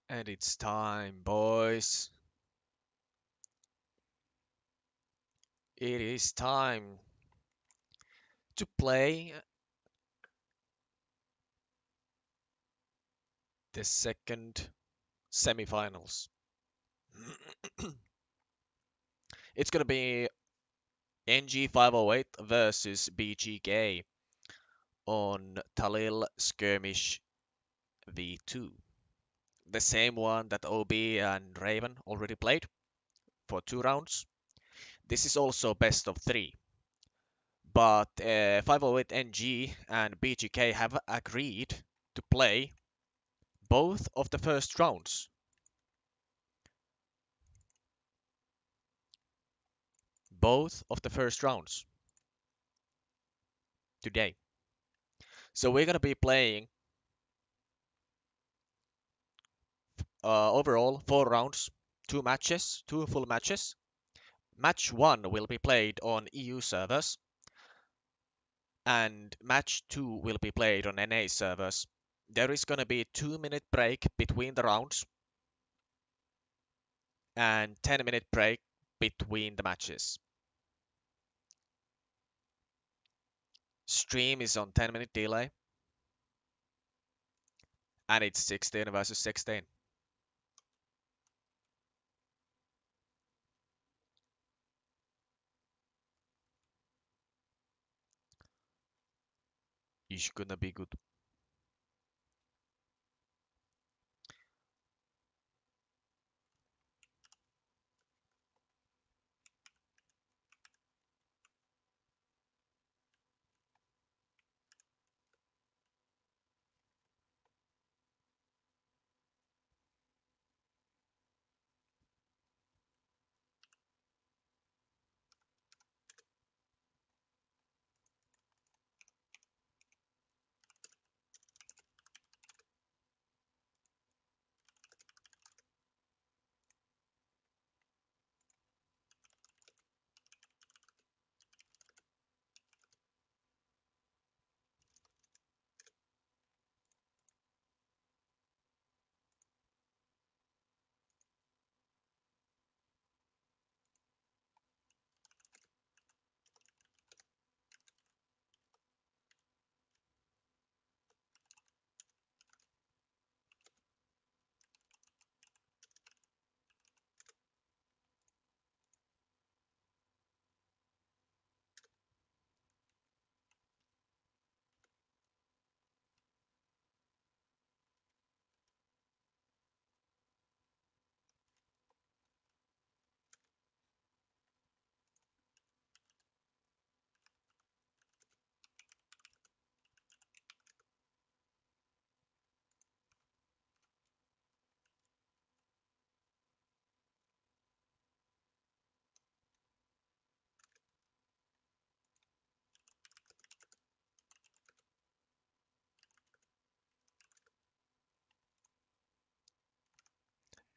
And it's time, boys. It is time to play the second semifinals. It's gonna be NG+508 versus BGK on Talil skirmish V2. The same one that OB and Raven already played for 2 rounds. This is also best of 3. But 508 NG and BGK have agreed to play both of the first rounds. Both of the first rounds today. So we're gonna be playing overall 4 rounds, 2 matches, 2 full matches. Match 1 will be played on EU servers, and match 2 will be played on NA servers. There is gonna be a 2 minute break between the rounds and 10-minute break between the matches. Stream is on 10-minute delay, and it's 16 versus 16. It's gonna be good.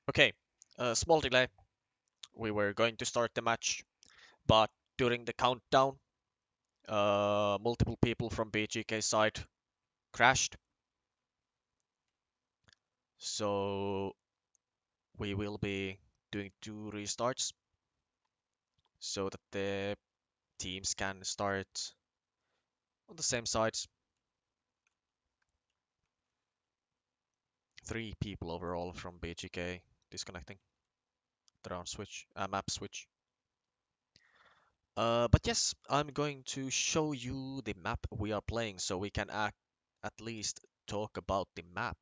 Okay, small delay. We were going to start the match, but during the countdown, multiple people from BGK side crashed. So we will be doing 2 restarts so that the teams can start on the same sides. 3 people overall from BGK disconnecting the round switch, map switch. But yes, I'm going to show you the map we are playing so we can at least talk about the map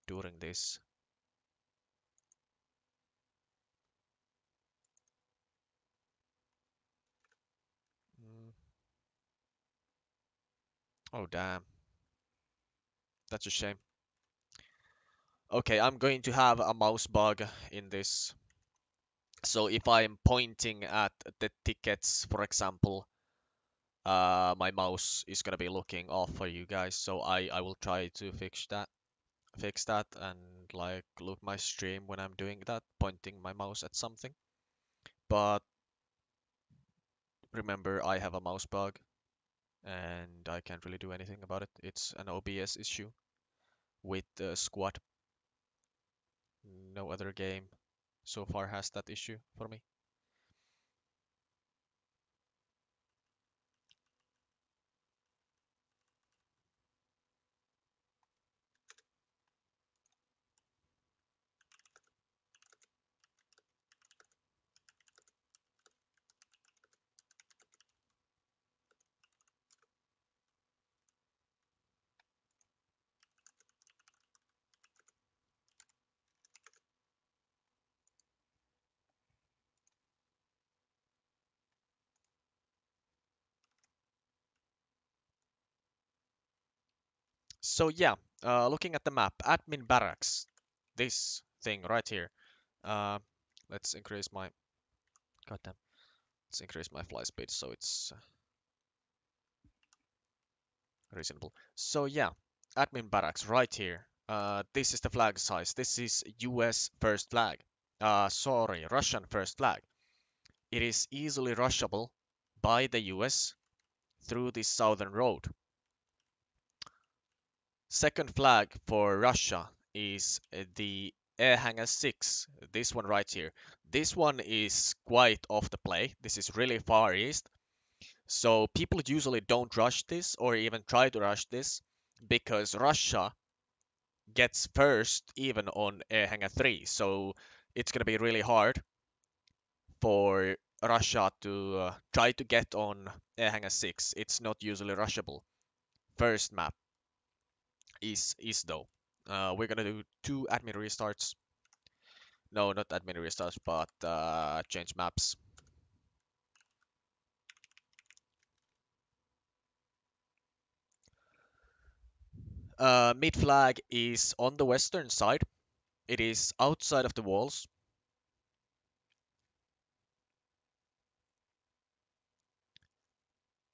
during this. Mm, oh damn, that's a shame. Okay, I'm going to have a mouse bug in this. So if I'm pointing at the tickets, for example, my mouse is gonna be looking off for you guys. So I will try to fix that and like look my stream when I'm doing that, pointing my mouse at something. But remember, I have a mouse bug and I can't really do anything about it. It's an OBS issue with the squad. No other game so far has that issue for me. So yeah, looking at the map, admin barracks, this thing right here. Uh, let's increase my, goddamn, let's increase my fly speed so it's reasonable. So yeah, admin barracks right here. This is the flag size. This is US first flag. Sorry, Russian first flag. It is easily rushable by the US through this southern road. Second flag for Russia is the Air Hangar 6, this one right here. This one is quite off the play. This is really far east. So people usually don't rush this or even try to rush this because Russia gets first even on Air Hangar 3. So it's going to be really hard for Russia to try to get on Air Hangar 6. It's not usually rushable. First map is though. We're gonna do 2 admin restarts. No, not admin restarts, but change maps. Mid flag is on the western side. It is outside of the walls,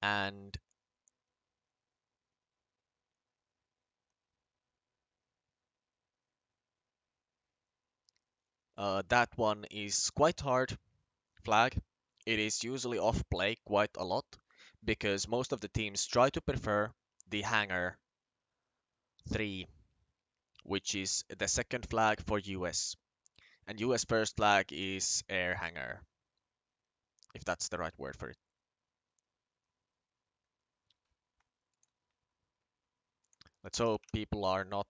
and that one is quite hard flag. It is usually off play quite a lot because most of the teams try to prefer the hangar 3, which is the second flag for US. And US first flag is air hangar, if that's the right word for it. Let's hope people are not.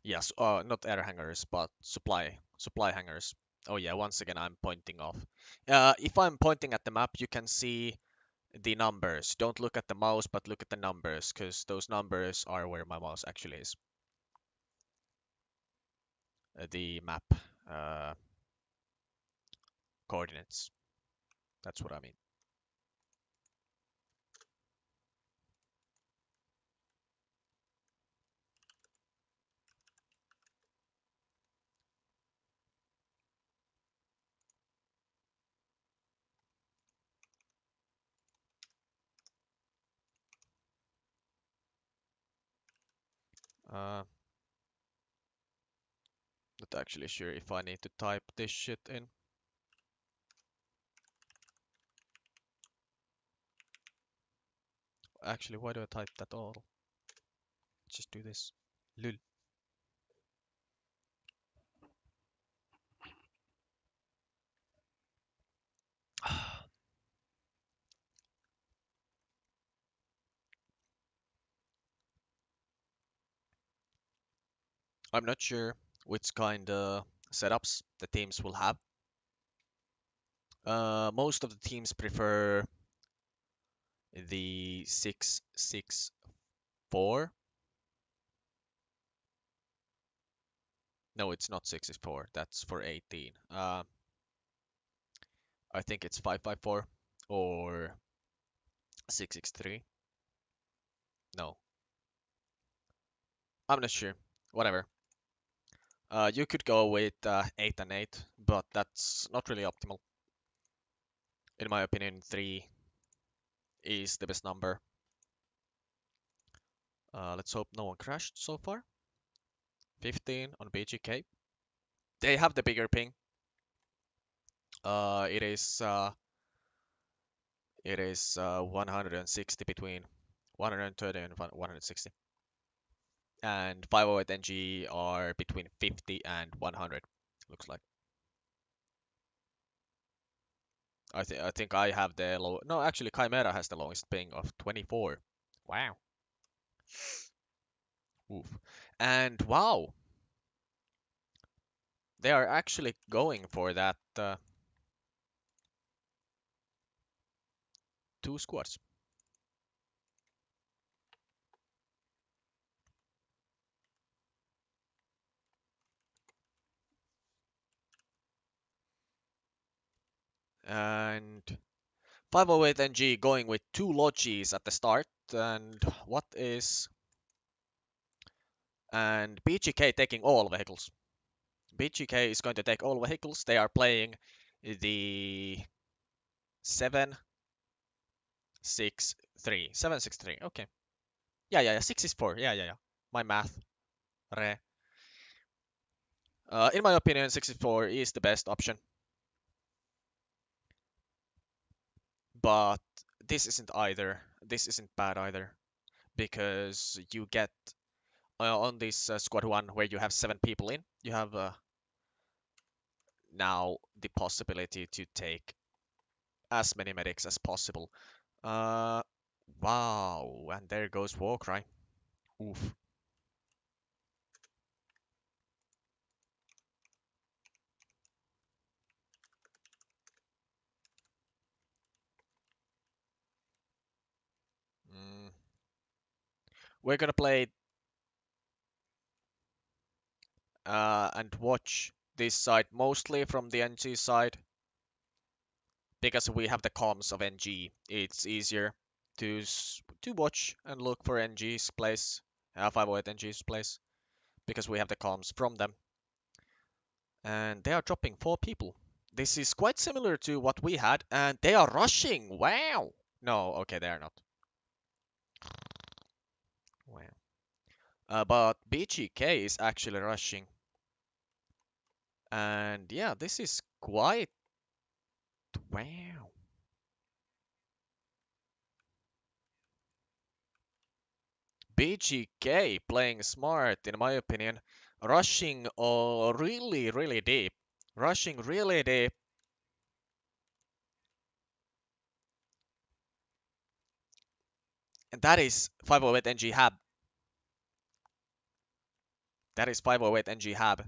Yes, not air hangars, but supply hangars. Oh yeah, once again I'm pointing off. If I'm pointing at the map, you can see the numbers. Don't look at the mouse, but look at the numbers, because those numbers are where my mouse actually is. The map uh, coordinates. That's what I mean. Uh, Not actually sure if I need to type this shit in. Actually, why do I type that all? Just do this. Lul. I'm not sure which kind of setups the teams will have. Most of the teams prefer the 664. No, it's not 664. That's for 18. I think it's 554 or 663. No, I'm not sure. Whatever. You could go with 8 and 8, but that's not really optimal. In my opinion, 3 is the best number. Let's hope no one crashed so far. 15 on BGK. They have the bigger ping. It is 160 between 130 and 160. And 508 NG are between 50 and 100. Looks like. I think I have the low. No, actually, Chimera has the lowest ping of 24. Wow. Oof. And wow, they are actually going for that two squads. And 508 NG going with two lodges at the start. And what is. And BGK taking all vehicles. BGK is going to take all vehicles. They are playing the 763. 763. Okay. Yeah. 6 is 4. Yeah. My math. Re. In my opinion, 64 is the best option. But this isn't either. This isn't bad either. Because you get on this squad 1 where you have 7 people in, you have now the possibility to take as many medics as possible. Uh, wow, and there goes Warcry. Oof. Mm. We're gonna play and watch this side mostly from the NG side because we have the comms of NG. It's easier to watch and look for NG's place, 508 NG's place, because we have the comms from them. And they are dropping 4 people. This is quite similar to what we had, and they are rushing. Wow. No, okay, they are not. Wow. But BGK is actually rushing. And yeah, this is quite wow. BGK playing smart, in my opinion, rushing really deep. Rushing really deep. And that is 508 NG Hab. That is 508 NG Hab.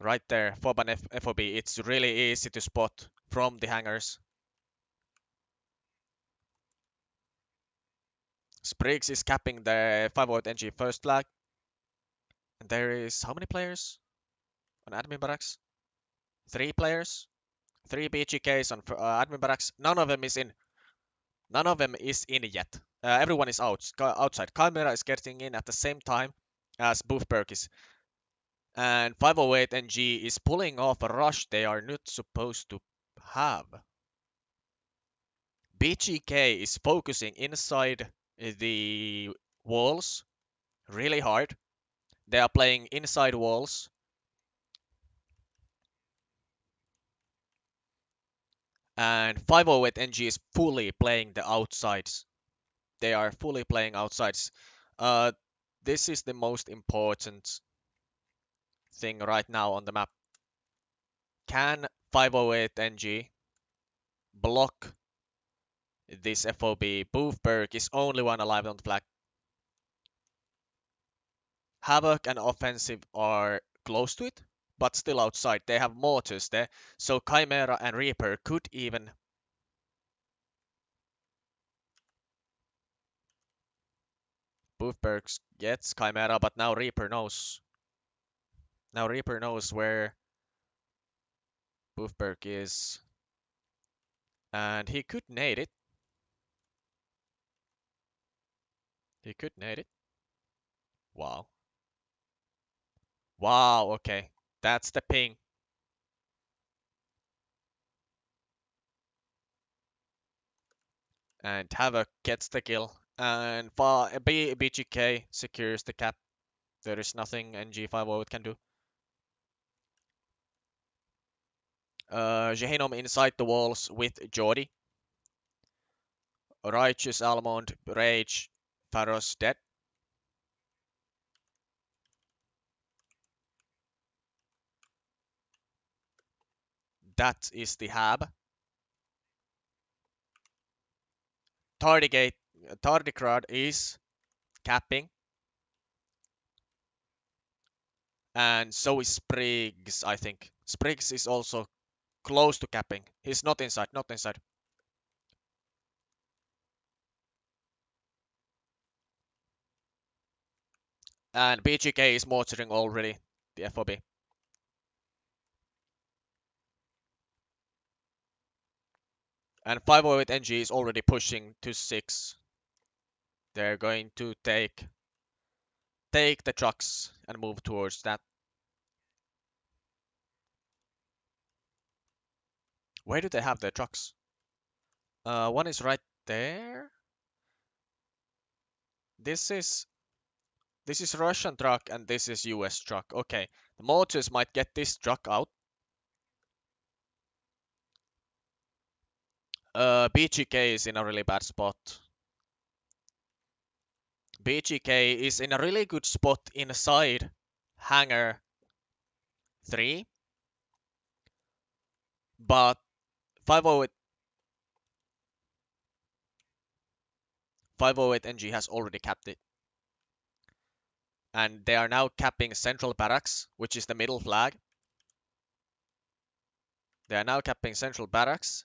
Right there, FOB and FOB. It's really easy to spot from the hangars. Spriggs is capping the 508 NG first flag. And there is how many players on admin barracks? 3 players. 3 BGKs on admin barracks. None of them is in. None of them is in yet. Everyone is outside. Chimera is getting in at the same time as Boofberg is. And 508 NG is pulling off a rush they are not supposed to have. BGK is focusing inside the walls really hard. They are playing inside walls. And 508 NG is fully playing the outsides. They are fully playing outsides. Uh, this is the most important thing right now on the map. Can 508 NG block this FOB? Boofberg is only one alive on the flag. Havoc and Offensive are close to it, but still outside. They have mortars there, so Chimera and Reaper could even. Boofberg gets Chimera, but now Reaper knows. Now Reaper knows where Boofberg is. And he could nade it. He could nade it. Wow. Wow, okay. That's the ping. And Havoc gets the kill. And BGK secures the cap. There is nothing NG508 can do. Gehinom inside the walls with Jordi. Righteous Almond, Rage, Pharos dead. That is the hab. Tardigrade is capping. And so is Spriggs, I think. Spriggs is also close to capping. He's not inside, not inside. And BGK is mortaring already, the FOB. And 508 NG is already pushing to 6. They're going to take the trucks and move towards that. Where do they have their trucks? One is right there. This is Russian truck and this is US truck. Okay, the mortars might get this truck out. BGK is in a really bad spot. BGK is in a really good spot inside hangar 3, but 508 NG has already capped it. And they are now capping Central Barracks, which is the middle flag. They are now capping Central Barracks,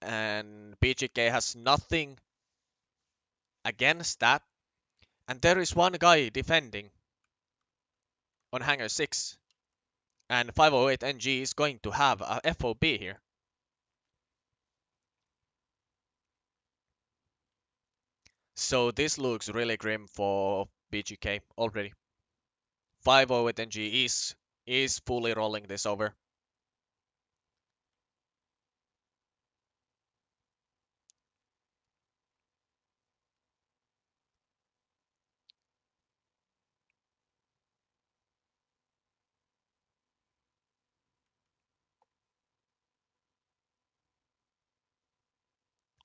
and BGK has nothing against that. And there is one guy defending on hangar 6, and 508 NG is going to have a FOB here. So this looks really grim for BGK already. 508 NG is fully rolling this over.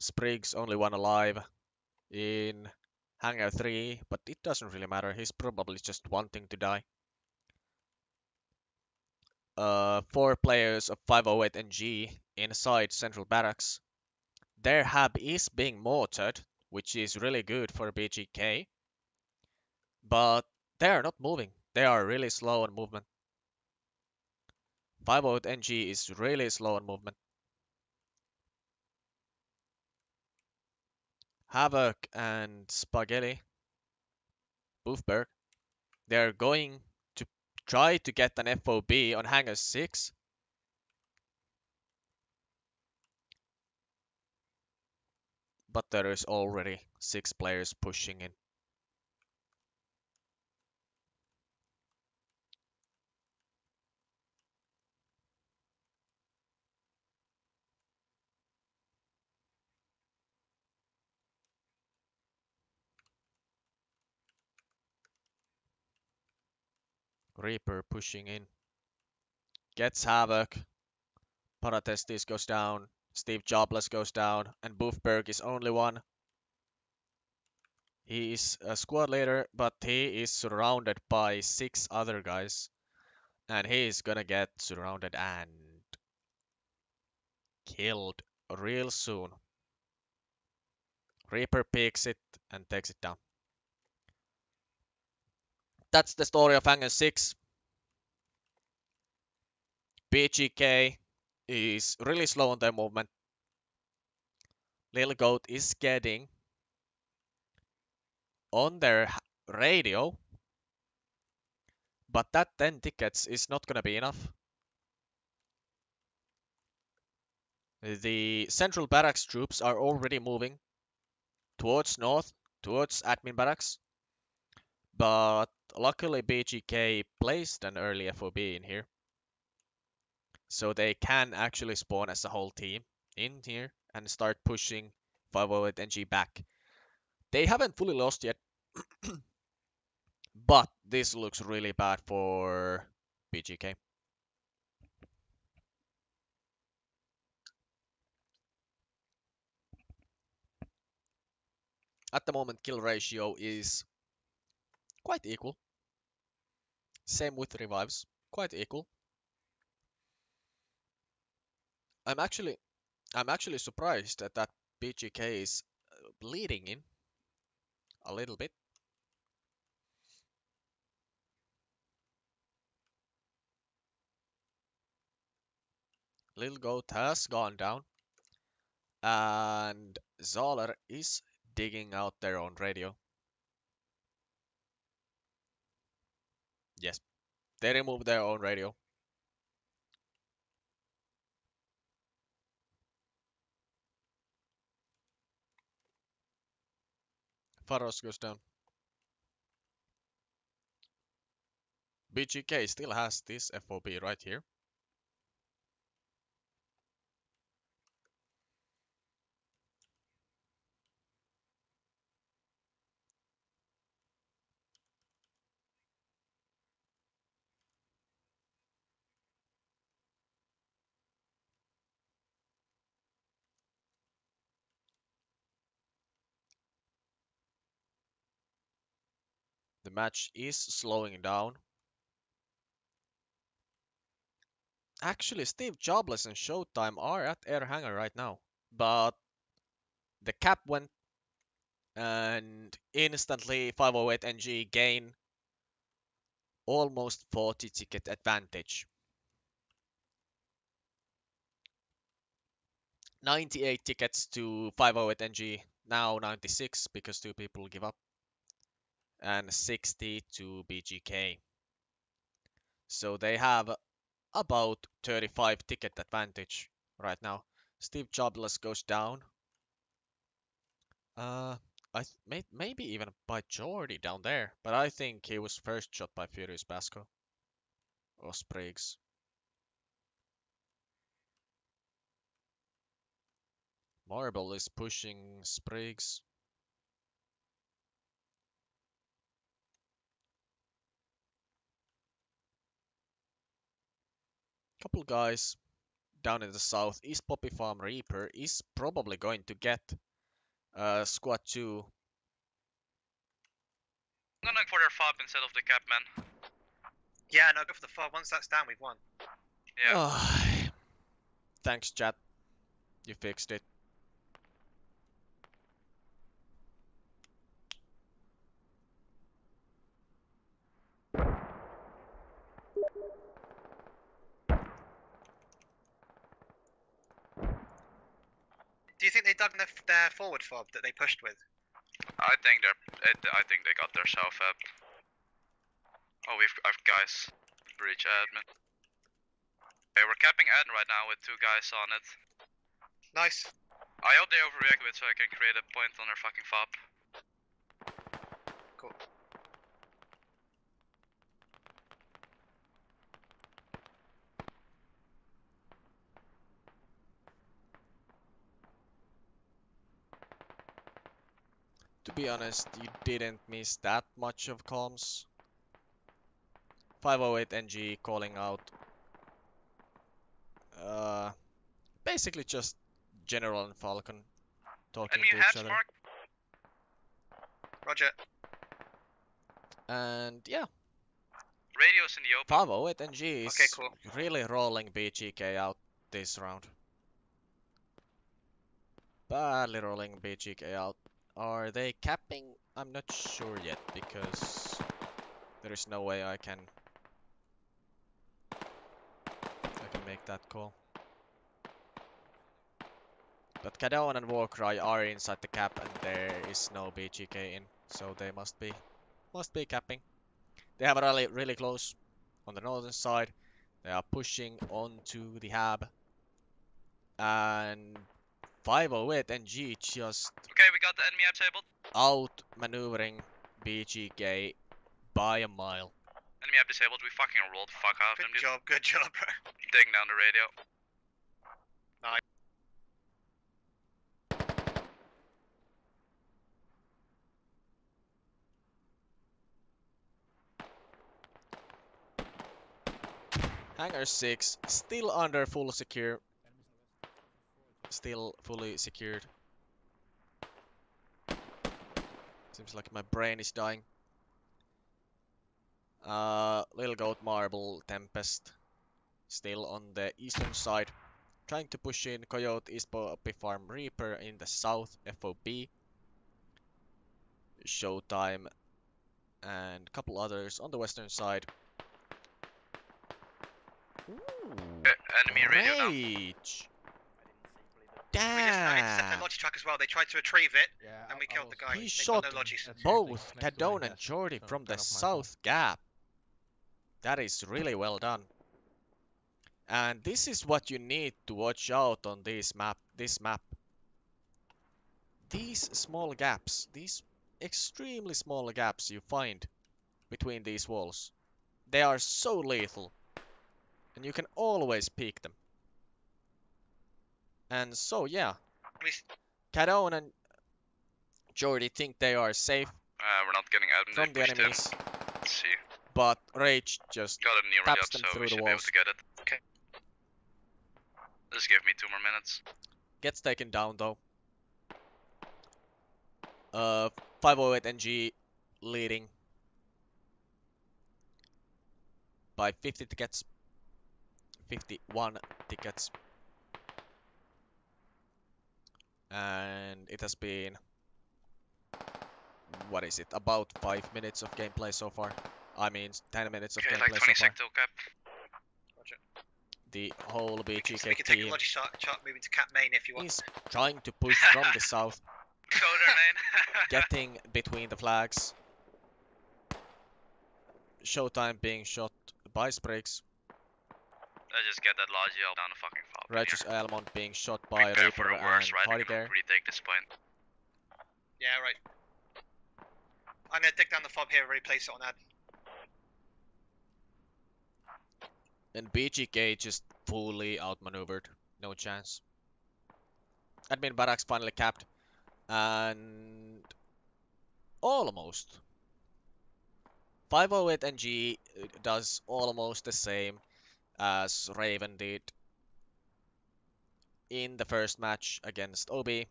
Spriggs only one alive in hangar 3, but it doesn't really matter. He's probably just wanting to die. 4 players of 508 NG inside Central Barracks. Their hub is being mortared, which is really good for BGK, but they are not moving. They are really slow on movement. 508 NG is really slow on movement. Havoc and Spaghetti, Boofberg, they're going to try to get an FOB on hangar 6. But there is already 6 players pushing in. Reaper pushing in. Gets Havoc. Paratestis goes down. Steve Jobless goes down. And Boofberg is only one. He is a squad leader, but he is surrounded by 6 other guys. And he is gonna get surrounded and killed real soon. Reaper picks it and takes it down. That's the story of Hangar 6. BGK is really slow on their movement. Lil Goat is getting on their radio, but that 10 tickets is not gonna be enough. The Central Barracks troops are already moving towards north, towards admin barracks, but luckily BGK placed an early FOB in here, so they can actually spawn as a whole team in here and start pushing 508 NG back. They haven't fully lost yet, but this looks really bad for BGK. At the moment, kill ratio is quite equal. Same with revives, quite equal. I'm actually surprised that BGK is leading in a little bit. Lil Goat has gone down, and Zoller is digging out their own radio. Yes, they removed their own radio. Faros goes down. BGK still has this FOB right here. The match is slowing down. Actually, Steve Jobless and Showtime are at Air Hangar right now, but the cap went and instantly 508 NG gain almost 40 ticket advantage. 98 tickets to 508 NG, now 96 because two people give up, and 60 to BGK. So they have about 35 ticket advantage right now. Steve Jobless goes down. Maybe even by Jordy down there, but I think he was first shot by Furious Basco or Spriggs. Marble is pushing Spriggs. Couple guys down in the south. East Poppy Farm Reaper is probably going to get squad 2. I'm gonna go for their fob instead of the cap, man. Yeah, no, go for the fob. Once that's down, we've won. Yeah. Oh, thanks, chat. You fixed it. Do you think they dug their forward fob that they pushed with? I think they got their south up. Oh, I've guys. Breach admin. Okay, we're capping admin right now with 2 guys on it. Nice. I hope they overreact with so I can create a point on their fucking fob. Cool. To be honest, you didn't miss that much of comms. 508 NG calling out. Basically just General and Falcon talking to each other. Mark. Roger. And yeah, Radio's in the open. 508 NG is Okay, cool. really rolling BGK out this round. Badly rolling BGK out. Are they capping? I'm not sure yet because there is no way I can make that call. But Cadon and Warcry are inside the cap and there is no BGK in, so they must be capping. They have a rally really close on the northern side. They are pushing onto the hab. And 508 NG just Okay, we got the enemy disabled. out maneuvering BGK by a mile. Enemy disabled. We fucking rolled the fuck out of them, dude. Good job, bro. Digging down the radio. Nice. Hangar 6 still under full secure. Still fully secured. Seems like my brain is dying. Little Goat Marble Tempest still on the eastern side. Trying to push in Coyote, East Poppy Farm, Reaper in the south, FOB. Showtime and a couple others on the western side. Ooh, Enemy radio now. Rage! We just intercepted Damn! the Logi truck as well. They tried to retrieve it, Yeah, and we killed the guy. He They shot got no Logis. both Next to my Cadone and desk, Jordy so from the kind of my fault. south gap. That is really well done. And this is what you need to watch out on this map. These small gaps, these extremely small gaps you find between these walls, they are so lethal. And you can always peek them. And so yeah, Cadone and Jordy think they are safe We're not getting admin. from They the pushed enemies, in. Let's see. but Rage just Got a new taps yacht, them so through we the should be able walls. to get it. Okay. Just give me 2 more minutes. Gets taken down though. 508 NG leading by 50 tickets. 51 tickets. And it has been, what is it, about 5 minutes of gameplay so far. I mean 10 minutes of Okay, gameplay like so 20 far. sector cap. Roger. The whole So BGK we can take a team Logi chart moving to Cap Main if you want. is trying to push from the south, Go there, man. getting between the flags. Showtime being shot by Spriggs. Let's just get that Logi down the fucking fob. Regis Elmont being shot by Prepare for Reaper a worse, and right? We Cartier. can retake this point. Yeah, right. I'm gonna dig down the fob here and replace it on ad. And BGK just fully outmaneuvered. No chance. Admin Barracks finally capped. And almost. 508 NG does almost the same as Raven did in the first match against OB.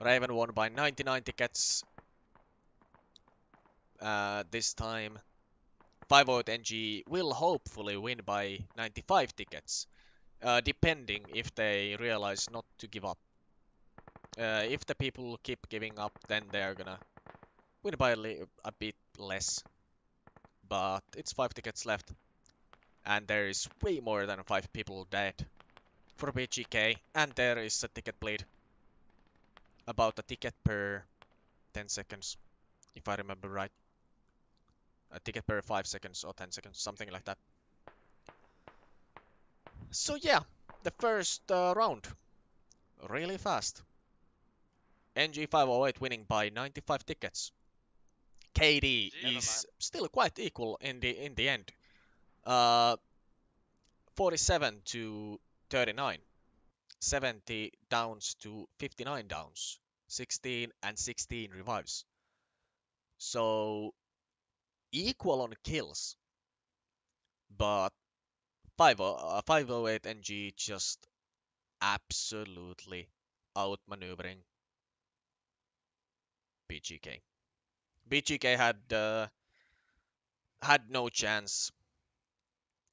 Raven won by 99 tickets. This time 508 NG will hopefully win by 95 tickets. Depending if they realize not to give up. If the people keep giving up, then they're gonna win by a bit less. But it's 5 tickets left. And there is way more than 5 people dead for BGK. And there is a ticket bleed. About a ticket per 10 seconds, if I remember right. A ticket per 5 seconds or 10 seconds, something like that. So yeah, the first round. Really fast. NG+508 winning by 95 tickets. KD is still quite equal in the end. 47 to 39. 70 downs to 59 downs. 16 and 16 revives. So equal on kills. But 508 NG just absolutely outmaneuvering BGK. BGK had no chance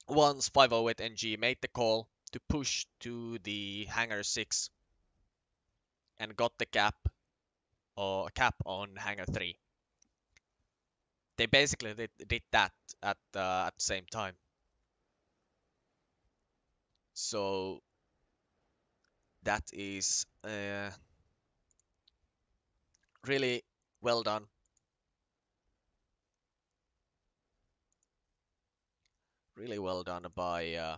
once 508 NG made the call to push to the hangar 6 and got the cap on hangar 3. They basically did that at the same time. So that is really well done. Really well done by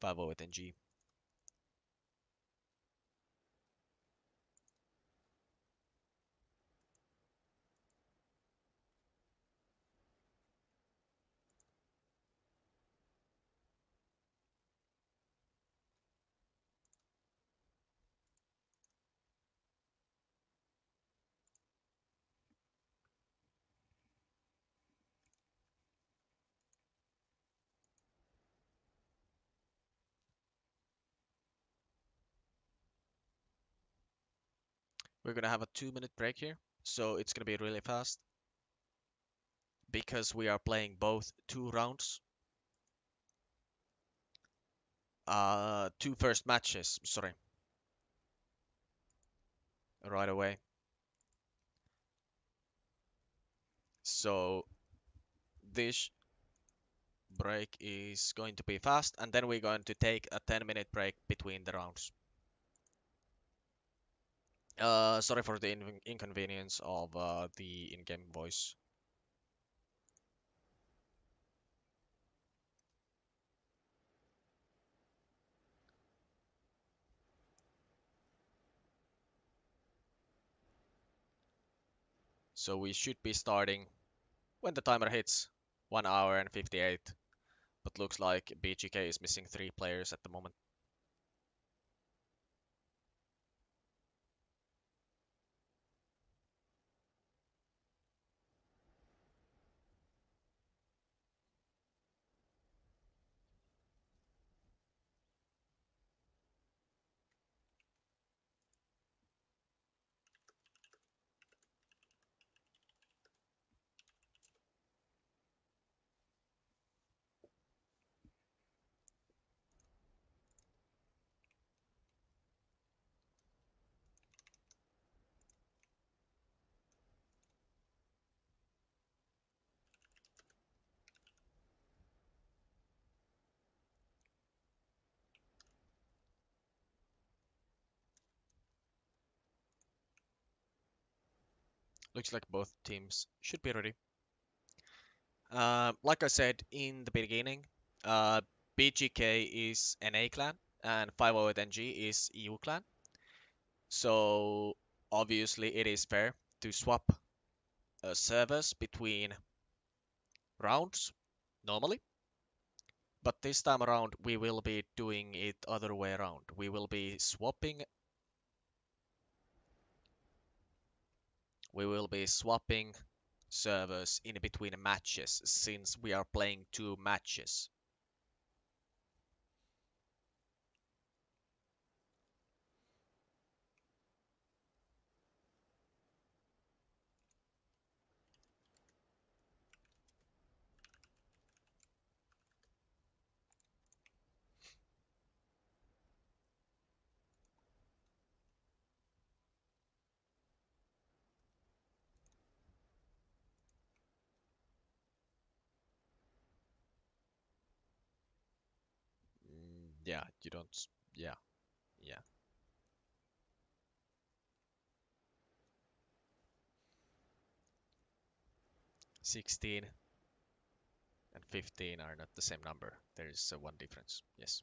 508 NG. We're gonna have a 2-minute break here, so it's gonna be really fast because we are playing both 2 rounds. Two first matches, sorry, right away. So this break is going to be fast, and then we're going to take a 10-minute break between the rounds. Sorry for the inconvenience of the in-game voice. So we should be starting when the timer hits 1 hour and 58, but looks like BGK is missing 3 players at the moment. Looks like both teams should be ready. Like I said in the beginning, BGK is NA clan and 508NG is EU clan. So obviously it is fair to swap servers between rounds normally. But this time around we will be doing it other way around. We will be swapping servers in between matches since we are playing 2 matches. Yeah, you don't. Yeah, yeah. 16 and 15 are not the same number. There is one difference. Yes.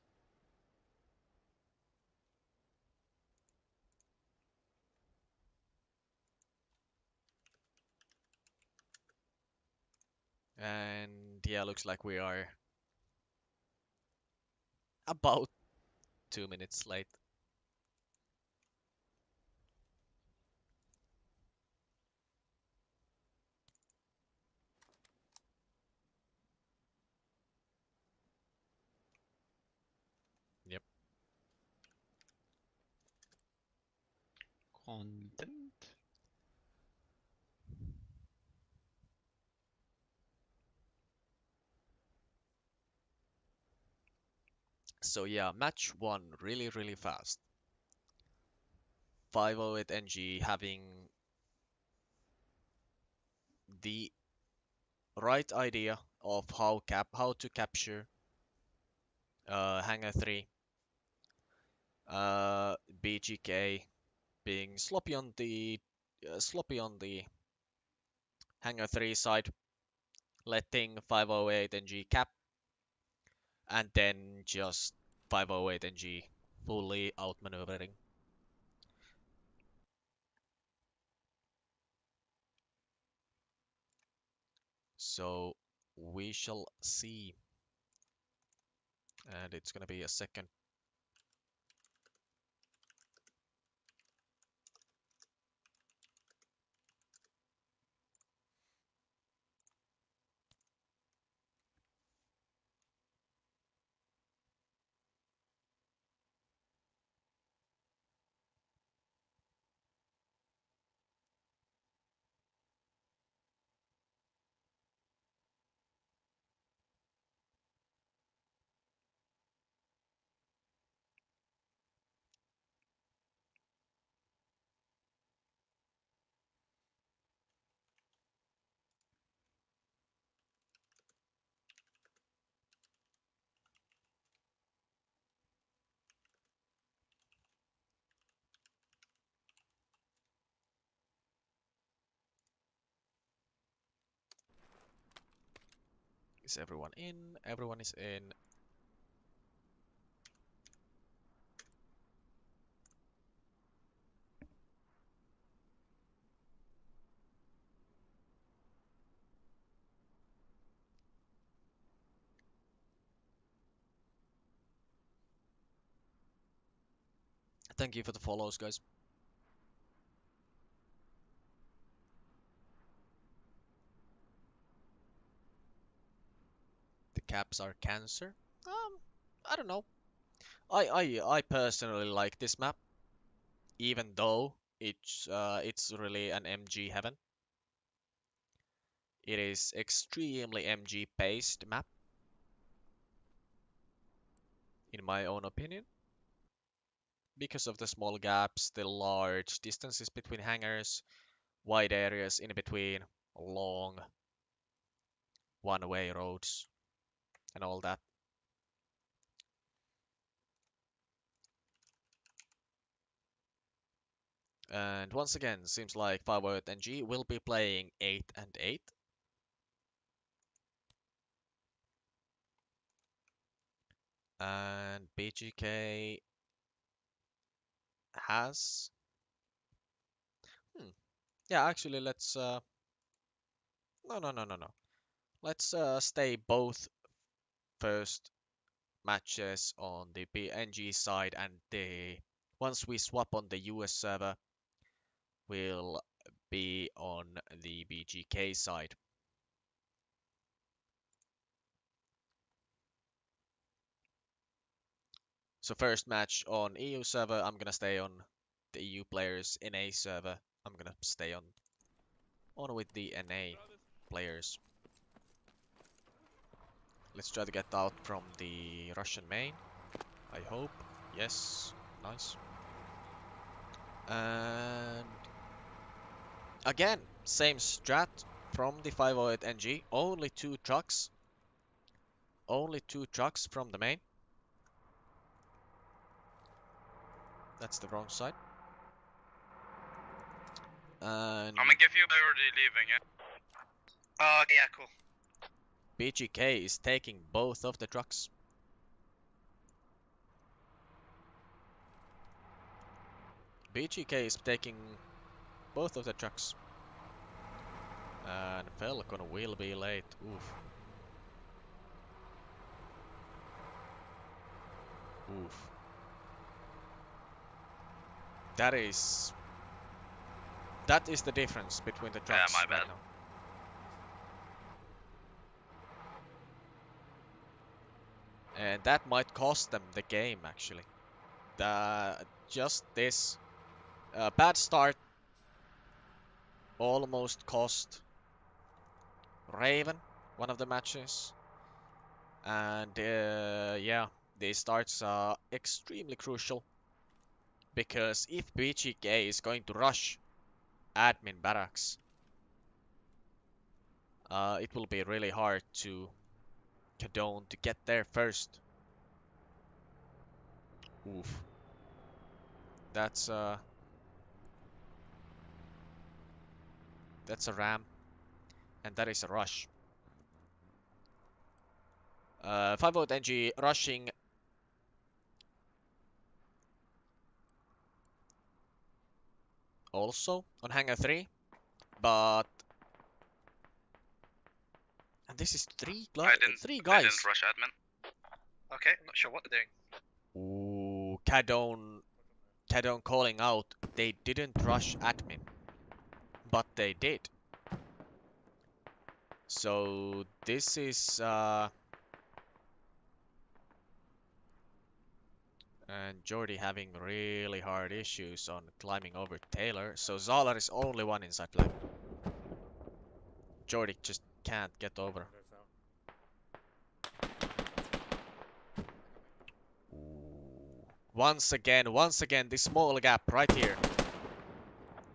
And yeah, looks like we are about 2 minutes late. Yep. Content. So yeah, match 1 really, really fast. 508 NG having the right idea of how to capture Hangar 3. BGK being sloppy on the Hangar 3 side, letting 508 NG cap, and then just 508 NG fully outmaneuvering. So we shall see, and it's gonna be a second. Is everyone in? Everyone is in. Thank you for the follows, guys. The caps are cancer. I don't know. I personally like this map, even though it's really an MG heaven. It is extremely MG based map, in my own opinion, because of the small gaps, the large distances between hangars, wide areas in between, long one-way roads, and all that. And once again, seems like 508 NG will be playing 8 and 8. And BGK has... Yeah, actually, let's... No. Let's stay both first matches on the NG side, and once we swap on the US server, we'll be on the BGK side. So first match on EU server, I'm gonna stay on the EU players. NA server, I'm gonna stay on with the NA players. Let's try to get out from the Russian main. I hope. Yes. Nice. And again, same strat from the 508 NG. Only two trucks. Only two trucks from the main. That's the wrong side. And I'm gonna give you priority leaving, yeah? Yeah, cool. BGK is taking both of the trucks. BGK is taking both of the trucks. And Falcon will be late. Oof. Oof. That is the difference between the trucks my bad. right now. And that might cost them the game, actually. Just this bad start almost cost Raven one of the matches. And yeah, the starts are extremely crucial. Because if BGK is going to rush admin barracks, it will be really hard to Cadone to get there first. Oof. That's a ram, and that is a rush. 508 NG rushing also on hangar 3, but and this is three guys. I didn't rush admin. Okay, I'm not sure what they're doing. Ooh, Cadone calling out. They didn't rush admin, but they did. So this is and Jordy having really hard issues on climbing over Taylor. So Zoller is only one inside flag. Jordy just can't get over. Ooh. Once again, this small gap right here.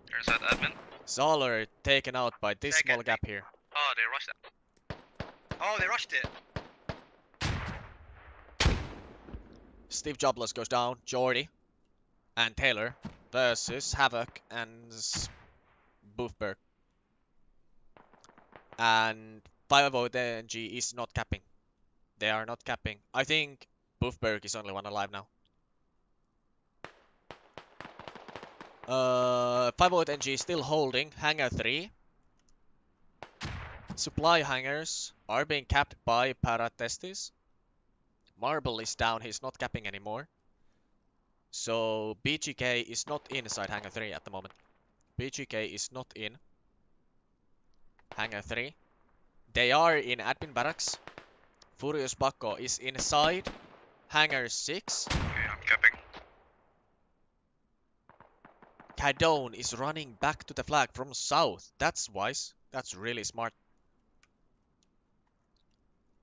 You're inside admin. Zoller taken out by this small gap here. Oh, they rushed it. Oh, they rushed it. Steve Jobless goes down. Jordy and Taylor versus Havoc and Boofberg. And 508 NG is not capping. They are not capping. I think Buffberg is only one alive now. 508 NG is still holding. Hangar 3. Supply hangars are being capped by Paratestis. Marble is down, he's not capping anymore. So BGK is not inside Hangar 3 at the moment. BGK is not in Hangar 3. They are in admin barracks. Furious Bakko is inside Hangar 6. Okay, I'm capping. Cadone is running back to the flag from south. That's wise. That's really smart.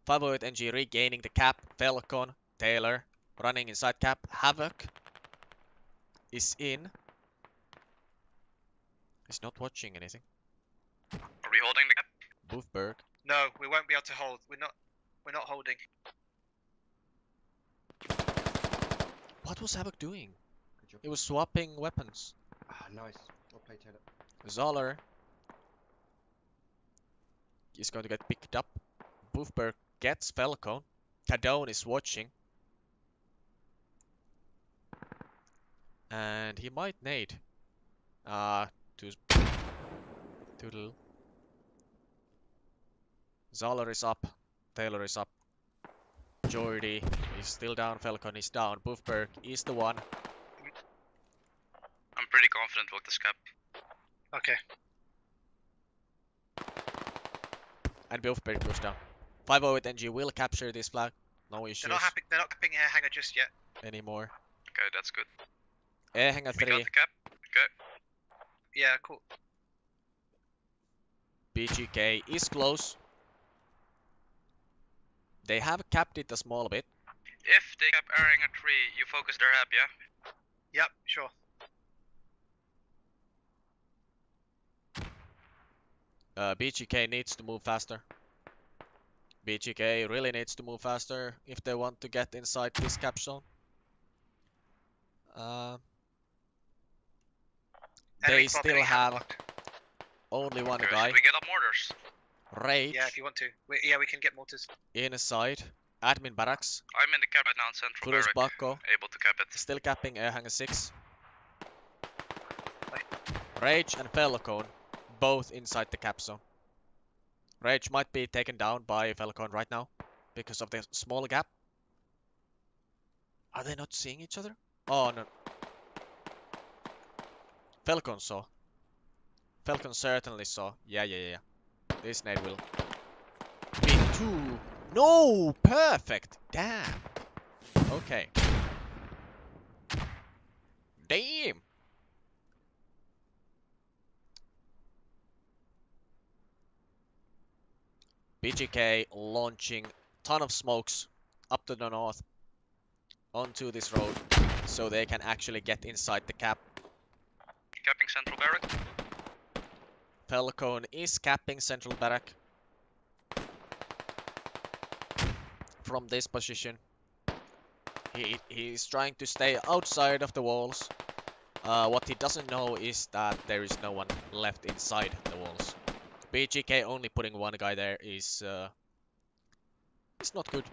508 NG regaining the cap. Falcon, Taylor running inside cap. Havoc is in. He's not watching anything. Are we holding the cap? Buffberg. No, we won't be able to hold. We're not holding. What was Havoc doing? Good job. He was swapping weapons. Ah, nice. Well played, Taylor. Zoller is going to get picked up. Buffberg gets Falcon. Cadone is watching. And he might nade. Too little. Zoller is up. Taylor is up. Jordy is still down. Falcon is down. Buffberg is the one. I'm pretty confident with this cap. Okay. And Buffberg goes down. 508 NG will capture this flag. No issues They're not capping air hangar just yet. anymore. Okay, that's good. Air Hangar We 3. got the cap. Okay. Yeah, cool. BGK is close. They have capped it a small bit. If they cap airing a tree, you focus their hab, yeah? Yep, sure. BGK needs to move faster. BGK really needs to move faster if they want to get inside this cap zone. They Enemy still property have locked. only one Okay, guy. so we get up mortars. Rage Yeah, if you want to. We can get mortars. inside admin barracks. I'm in the cap right now in central Furious barrack. Bakko Able to cap it. still capping Air Hangar 6. Right. Rage and Falcon both inside the cap zone. Rage might be taken down by Falcon right now because of the small gap. Are they not seeing each other? Oh no. Falcon saw. Falcon certainly saw. Yeah. This nade will be too. No! Perfect! Damn! Okay. Damn! BGK launching ton of smokes up to the north onto this road so they can actually get inside the cap. Capping central barrack. Falcon is capping central barrack from this position. He's trying to stay outside of the walls. What he doesn't know is that there is no one left inside the walls. BGK only putting one guy there is not good.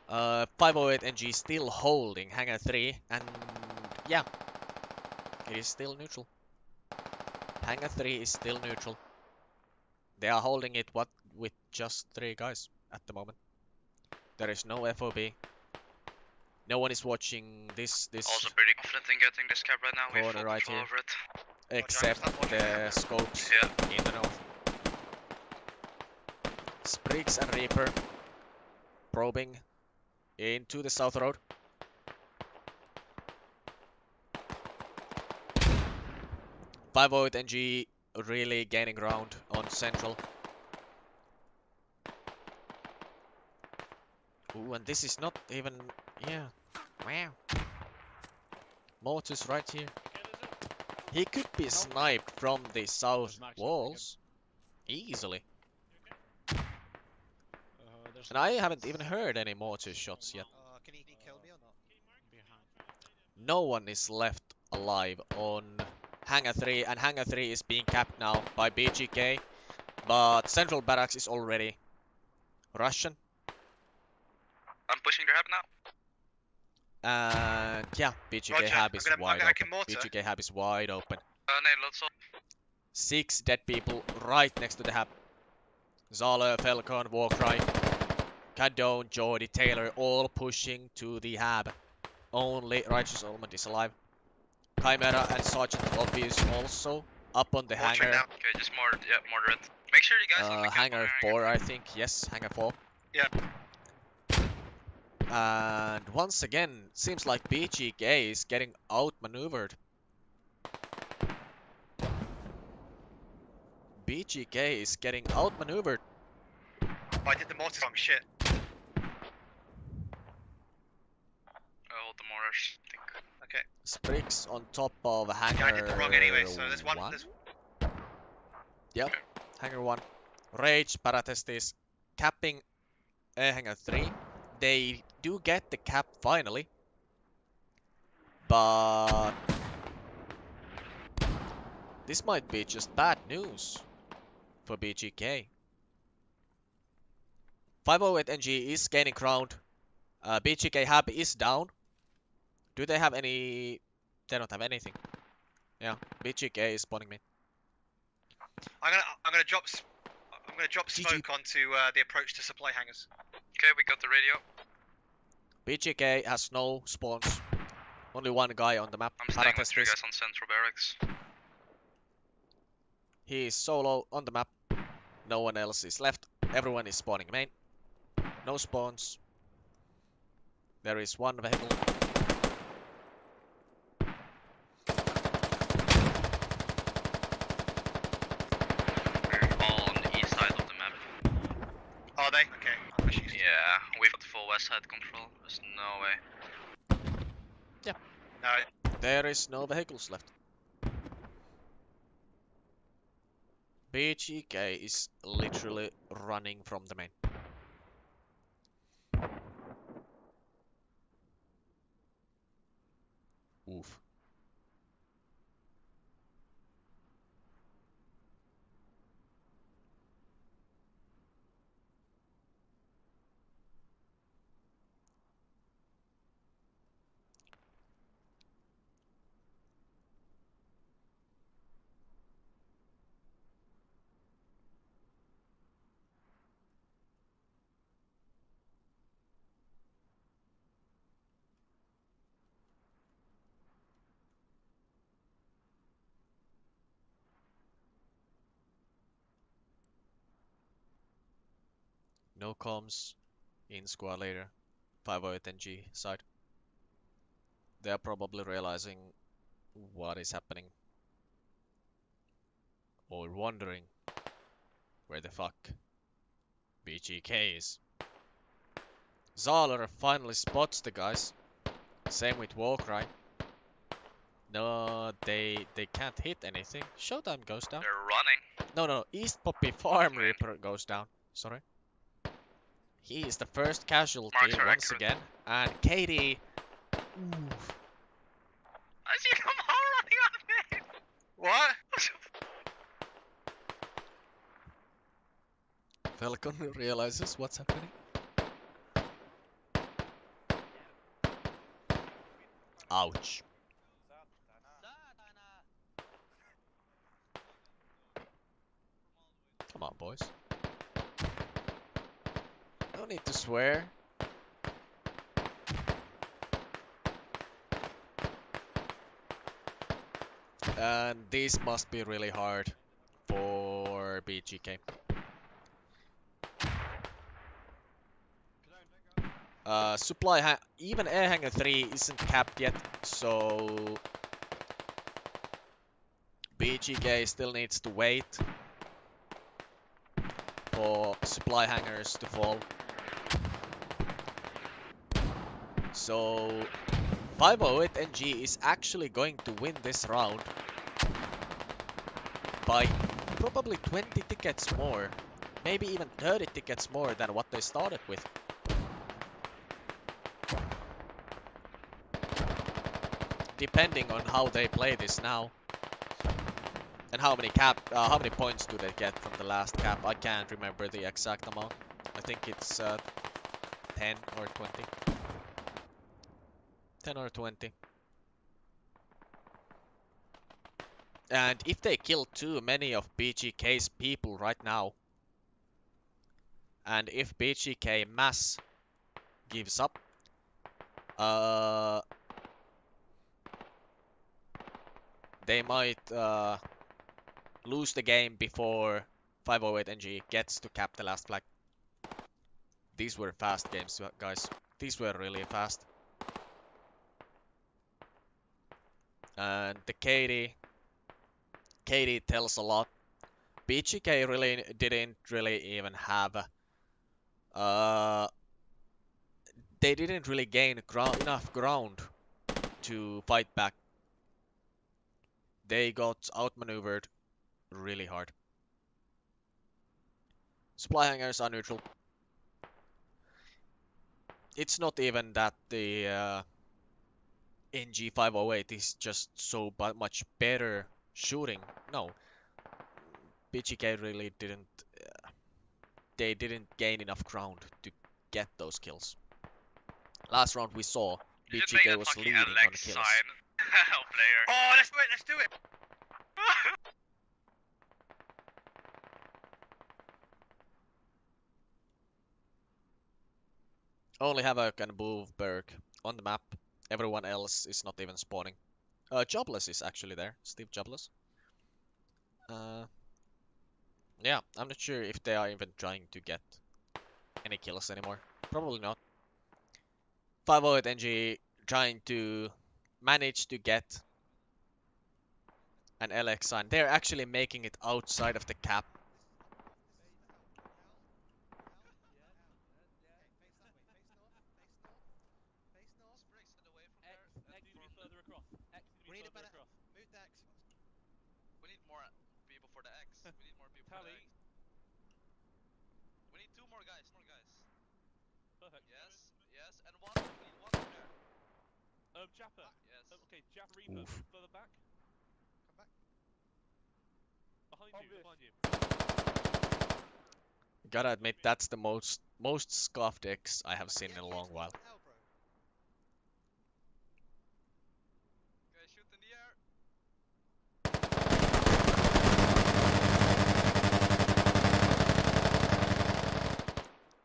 508 NG still holding Hangar 3 and yeah, it is still neutral. Hangar 3 is still neutral. They are holding it with just 3 guys at the moment. There is no FOB. No one is watching this Also pretty confident in getting this cap right now. We have corner full right control here. over it. except the scopes Yeah. in the north. Spriggs and Reaper probing into the south road. .508 NG really gaining ground on central. Ooh, and this is not even, yeah, wow. Mortis right here. He could be sniped from the south walls easily. And I haven't even heard any mortar shots yet. Can he kill me or not? No one is left alive on Hangar 3, and Hangar 3 is being capped now by BGK, but Central Barracks is already Russian. I'm pushing their hab now. And yeah, BGK Roger, hab is wide I can open. mortar. BGK hab is wide open. Nade, let's all. 6 dead people right next to the hab. Zala, Falcon, Warcry, Cadone, Jordy, Taylor, all pushing to the hab. Only Righteous Element is alive. Chimera and Sergeant Obvious also up on the Mortaring hangar. now. Okay, just more, yeah, moderate. Make sure you guys don't pick Hangar up on 4, I think. Yes, Hangar 4. Yeah. And once again, seems like BGK is getting outmaneuvered. BGK is getting outmaneuvered. Oh, I did the mortar wrong. Shit. Hold the mortars, I think. Okay. Spriggs on top of Hangar Yeah, I did the wrong anyway. So there's one. Yep, Hangar 1. Rage Paratest is capping Hangar 3. They do get the cap finally. But this might be just bad news for BGK. 508 NG is gaining ground. BGK hub is down. Do they have any... They don't have anything. Yeah, BGK is spawning me. I'm gonna drop smoke onto the approach to supply hangars. Okay, we got the radio. BGK has no spawns. Only one guy on the map. I'm staying with Paratest you is. guys on Central Barracks. He is solo on the map. No one else is left. Everyone is spawning main. No spawns. There is one vehicle. We're all on the east side of the map. Are they? Okay. Yeah, we've got full west side control. There's no way. No. There is no vehicles left. BGK is literally running from the main. Oof. No comms in squad leader. 508 NG side. They are probably realizing what is happening. Or wondering where the fuck BGK is. Zahler finally spots the guys. Same with Warcry. No, they can't hit anything. Showtime goes down. They're running. No, East Poppy Farm Reaper goes down. Sorry. He is the first casualty Marks are once accurate. again. And Katie... Oof. I see them all running on me. What? Falcon realizes what's happening. Ouch. Come on, boys. No need to swear. And this must be really hard for BGK. Even Air Hangar 3 isn't capped yet, so BGK still needs to wait for supply hangars to fall. So 508 NG is actually going to win this round by probably 20 tickets more, maybe even 30 tickets more than what they started with. Depending on how they play this now. And how many points do they get from the last cap? I can't remember the exact amount. I think it's 10 or 20. 10 or 20. And if they kill too many of BGK's people right now, and if BGK mass gives up, they might lose the game before 508 NG gets to cap the last flag. These were fast games, guys. These were really fast. And the KD tells a lot. BGK really didn't really even have they didn't really gain enough ground to fight back. They got outmaneuvered really hard. Supply hangars are neutral. It's not even that the NG+508 is just so much better shooting. No, BGK really didn't. They didn't gain enough ground to get those kills. Last round we saw You should make BGK that was fucking leading on Alex kills. sign. Oh, player. Oh, let's do it. Let's do it. Only Havoc and Boovberg on the map. Everyone else is not even spawning. Jobless is actually there. Steve Jobless. Yeah, I'm not sure if they are even trying to get any kills anymore. Probably not. 508 NG trying to manage to get an LX sign. They're actually making it outside of the cap. We need a better. Move the X. We need more people for the X. We need more people for the X. We need two more guys. Perfect. Yes, yes, and one. We need one more there. Japper. Yes. Okay, Japper Reaper. Oof. Further back. Come back. Behind you. Gotta admit, that's the most scuffed X I have seen in a long while. Hell, bro. Guys, shoot in the air.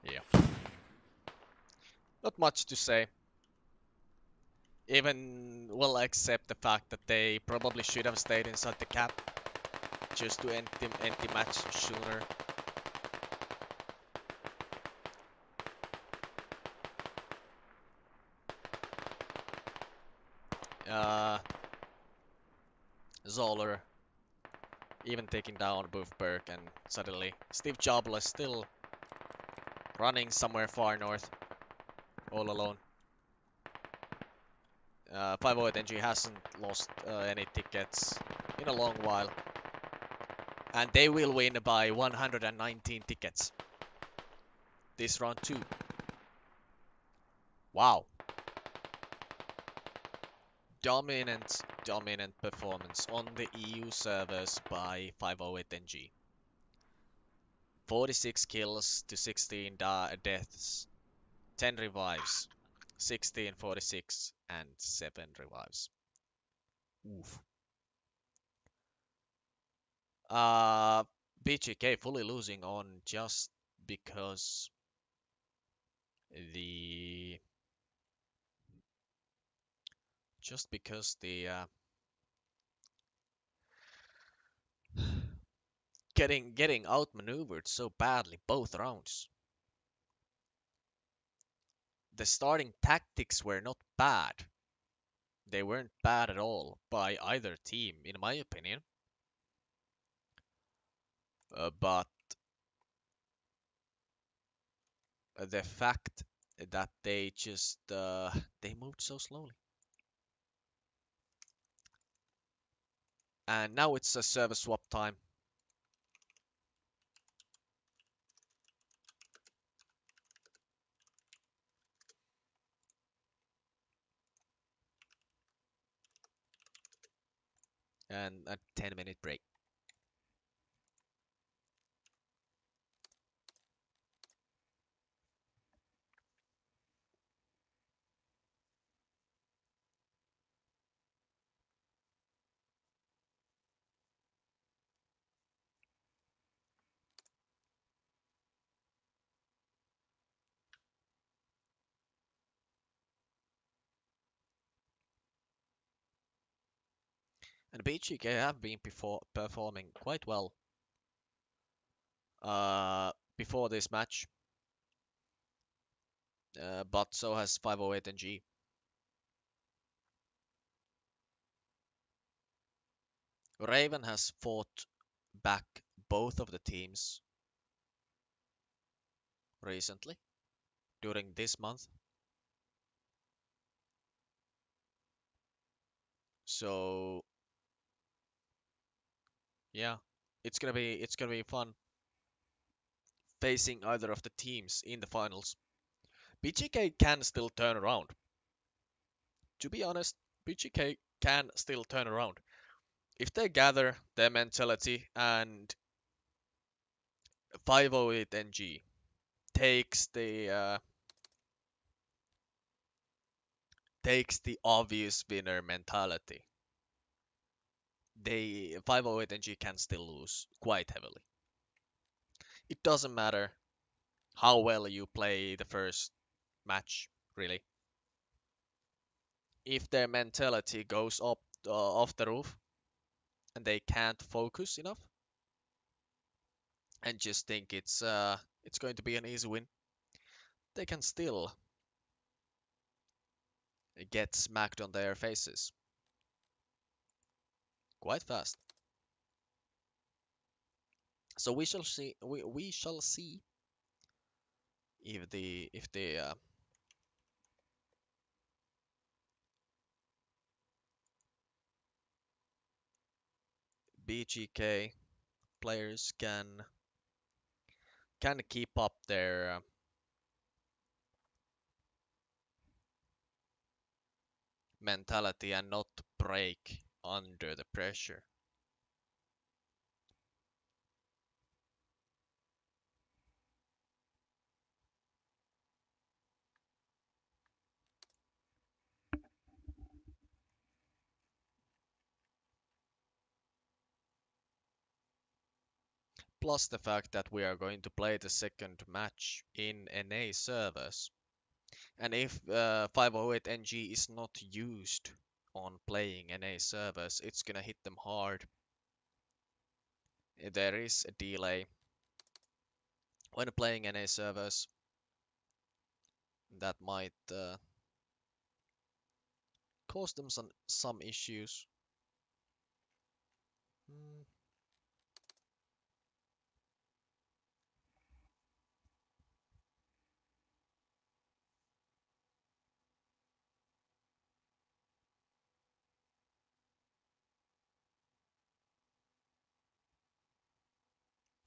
Yeah. Not much to say. Even will accept the fact that they probably should have stayed inside the cap just to end the match sooner. Zoller even taking down Boofberg, and suddenly Steve Jobless still running somewhere far north, all alone. 508 NG hasn't lost any tickets in a long while, and they will win by 119 tickets this round too. Wow. Dominant performance on the EU servers by 508 NG. 46 kills to 16 deaths, 10 revives, 16, 46, and 7 revives. Oof. BGK fully losing on because the just because the getting outmaneuvered so badly both rounds. The starting tactics were not bad. They weren't bad at all by either team, in my opinion. But the fact that they just they moved so slowly. And now it's a server swap time. And a 10-minute break. And BGK have been performing quite well before this match, but so has 508 NG. Raven has fought back both of the teams recently during this month. So yeah, it's gonna be fun facing either of the teams in the finals. BGK can still turn around. To be honest, BGK can still turn around. If they gather their mentality and 508 NG takes the obvious winner mentality, they 508 NG can still lose quite heavily. It doesn't matter how well you play the first match, really. If their mentality goes up off the roof and they can't focus enough and just think it's going to be an easy win, they can still get smacked on their faces quite fast. So we shall see. We shall see if the BGK players can keep up their mentality and not break under the pressure. Plus the fact that we are going to play the second match in NA servers. And if 508 NG is not used on playing NA servers, it's gonna hit them hard. There is a delay when playing NA servers that might cause them some issues. Hmm.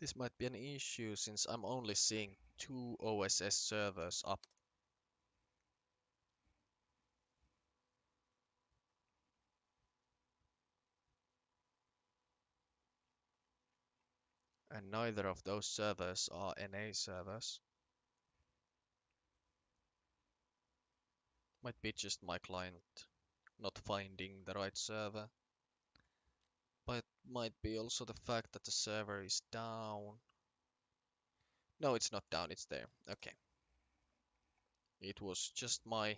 This might be an issue since I'm only seeing 2 OSS servers up. And neither of those servers are NA servers. Might be just my client not finding the right server. But might be also the fact that the server is down. No, it's not down, it's there. Okay. It was just my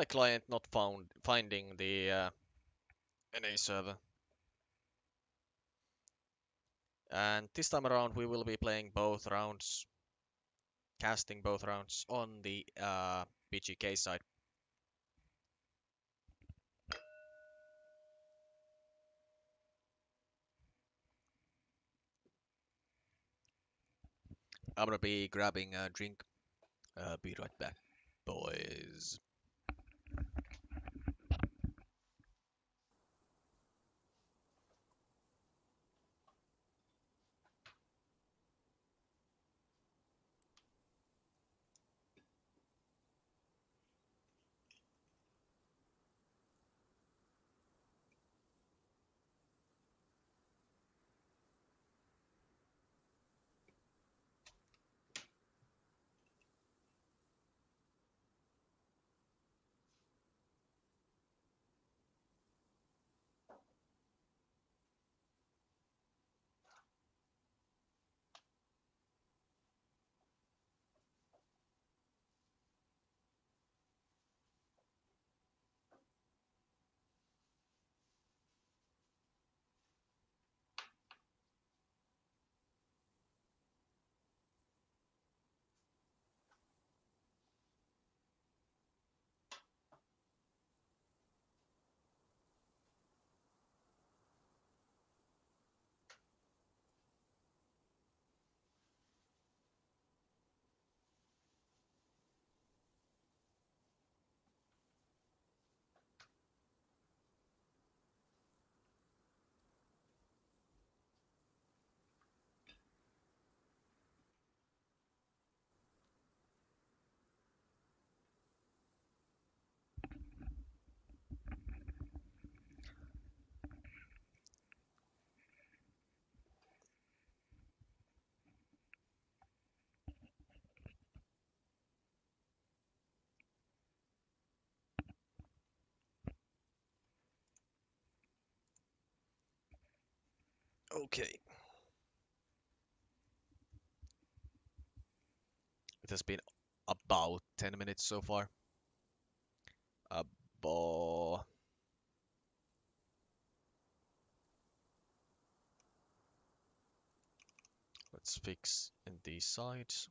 client not finding the NA server. And this time around we will be playing both rounds, casting both rounds on the BGK side. I'm gonna be grabbing a drink. Be right back, boys. Okay. It has been about 10 minutes so far. About... Let's fix in these sides.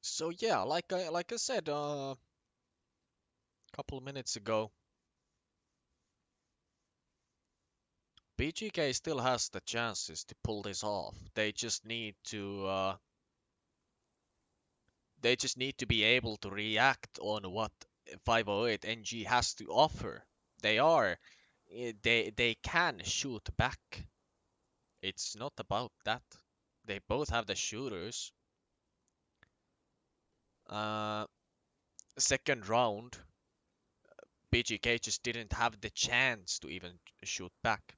So yeah, like I said a couple of minutes ago, BGK still has the chances to pull this off. They just need to be able to react on what 508 NG has to offer. They can shoot back. It's not about that. They both have the shooters. Uh, Second round, BGK just didn't have the chance to even shoot back.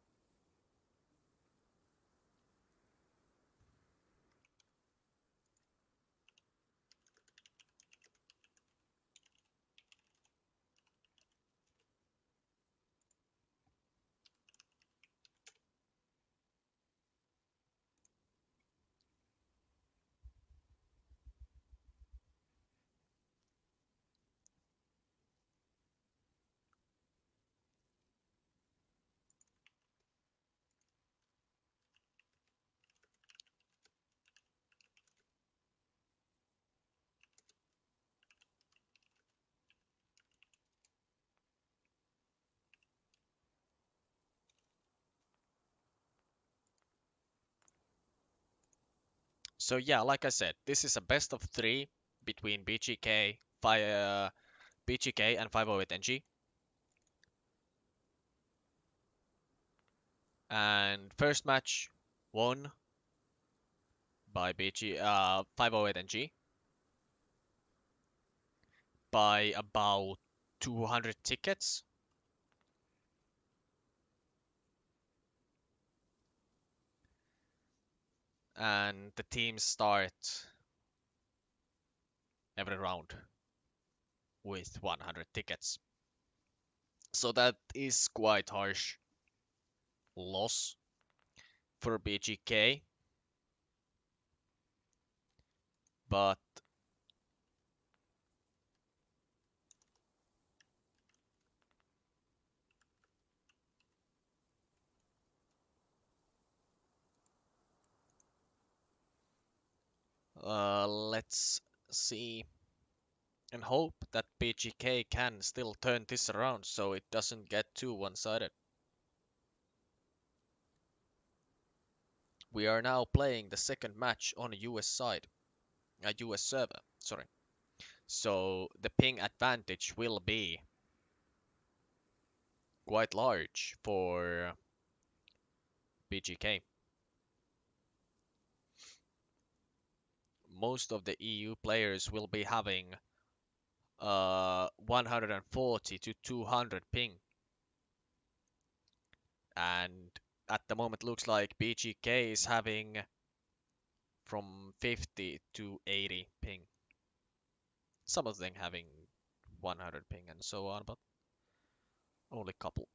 So yeah, like I said, this is a best of three between BGK and 508 NG. And first match won by 508 NG by about 200 tickets. And the teams start every round with 100 tickets. So that is quite harsh loss for BGK. But let's see and hope that BGK can still turn this around so it doesn't get too one-sided. We are now playing the second match on a US side, a US server, sorry. So the ping advantage will be quite large for BGK. Most of the EU players will be having 140 to 200 ping. And at the moment looks like BGK is having from 50 to 80 ping. Some of them having 100 ping and so on, but only a couple.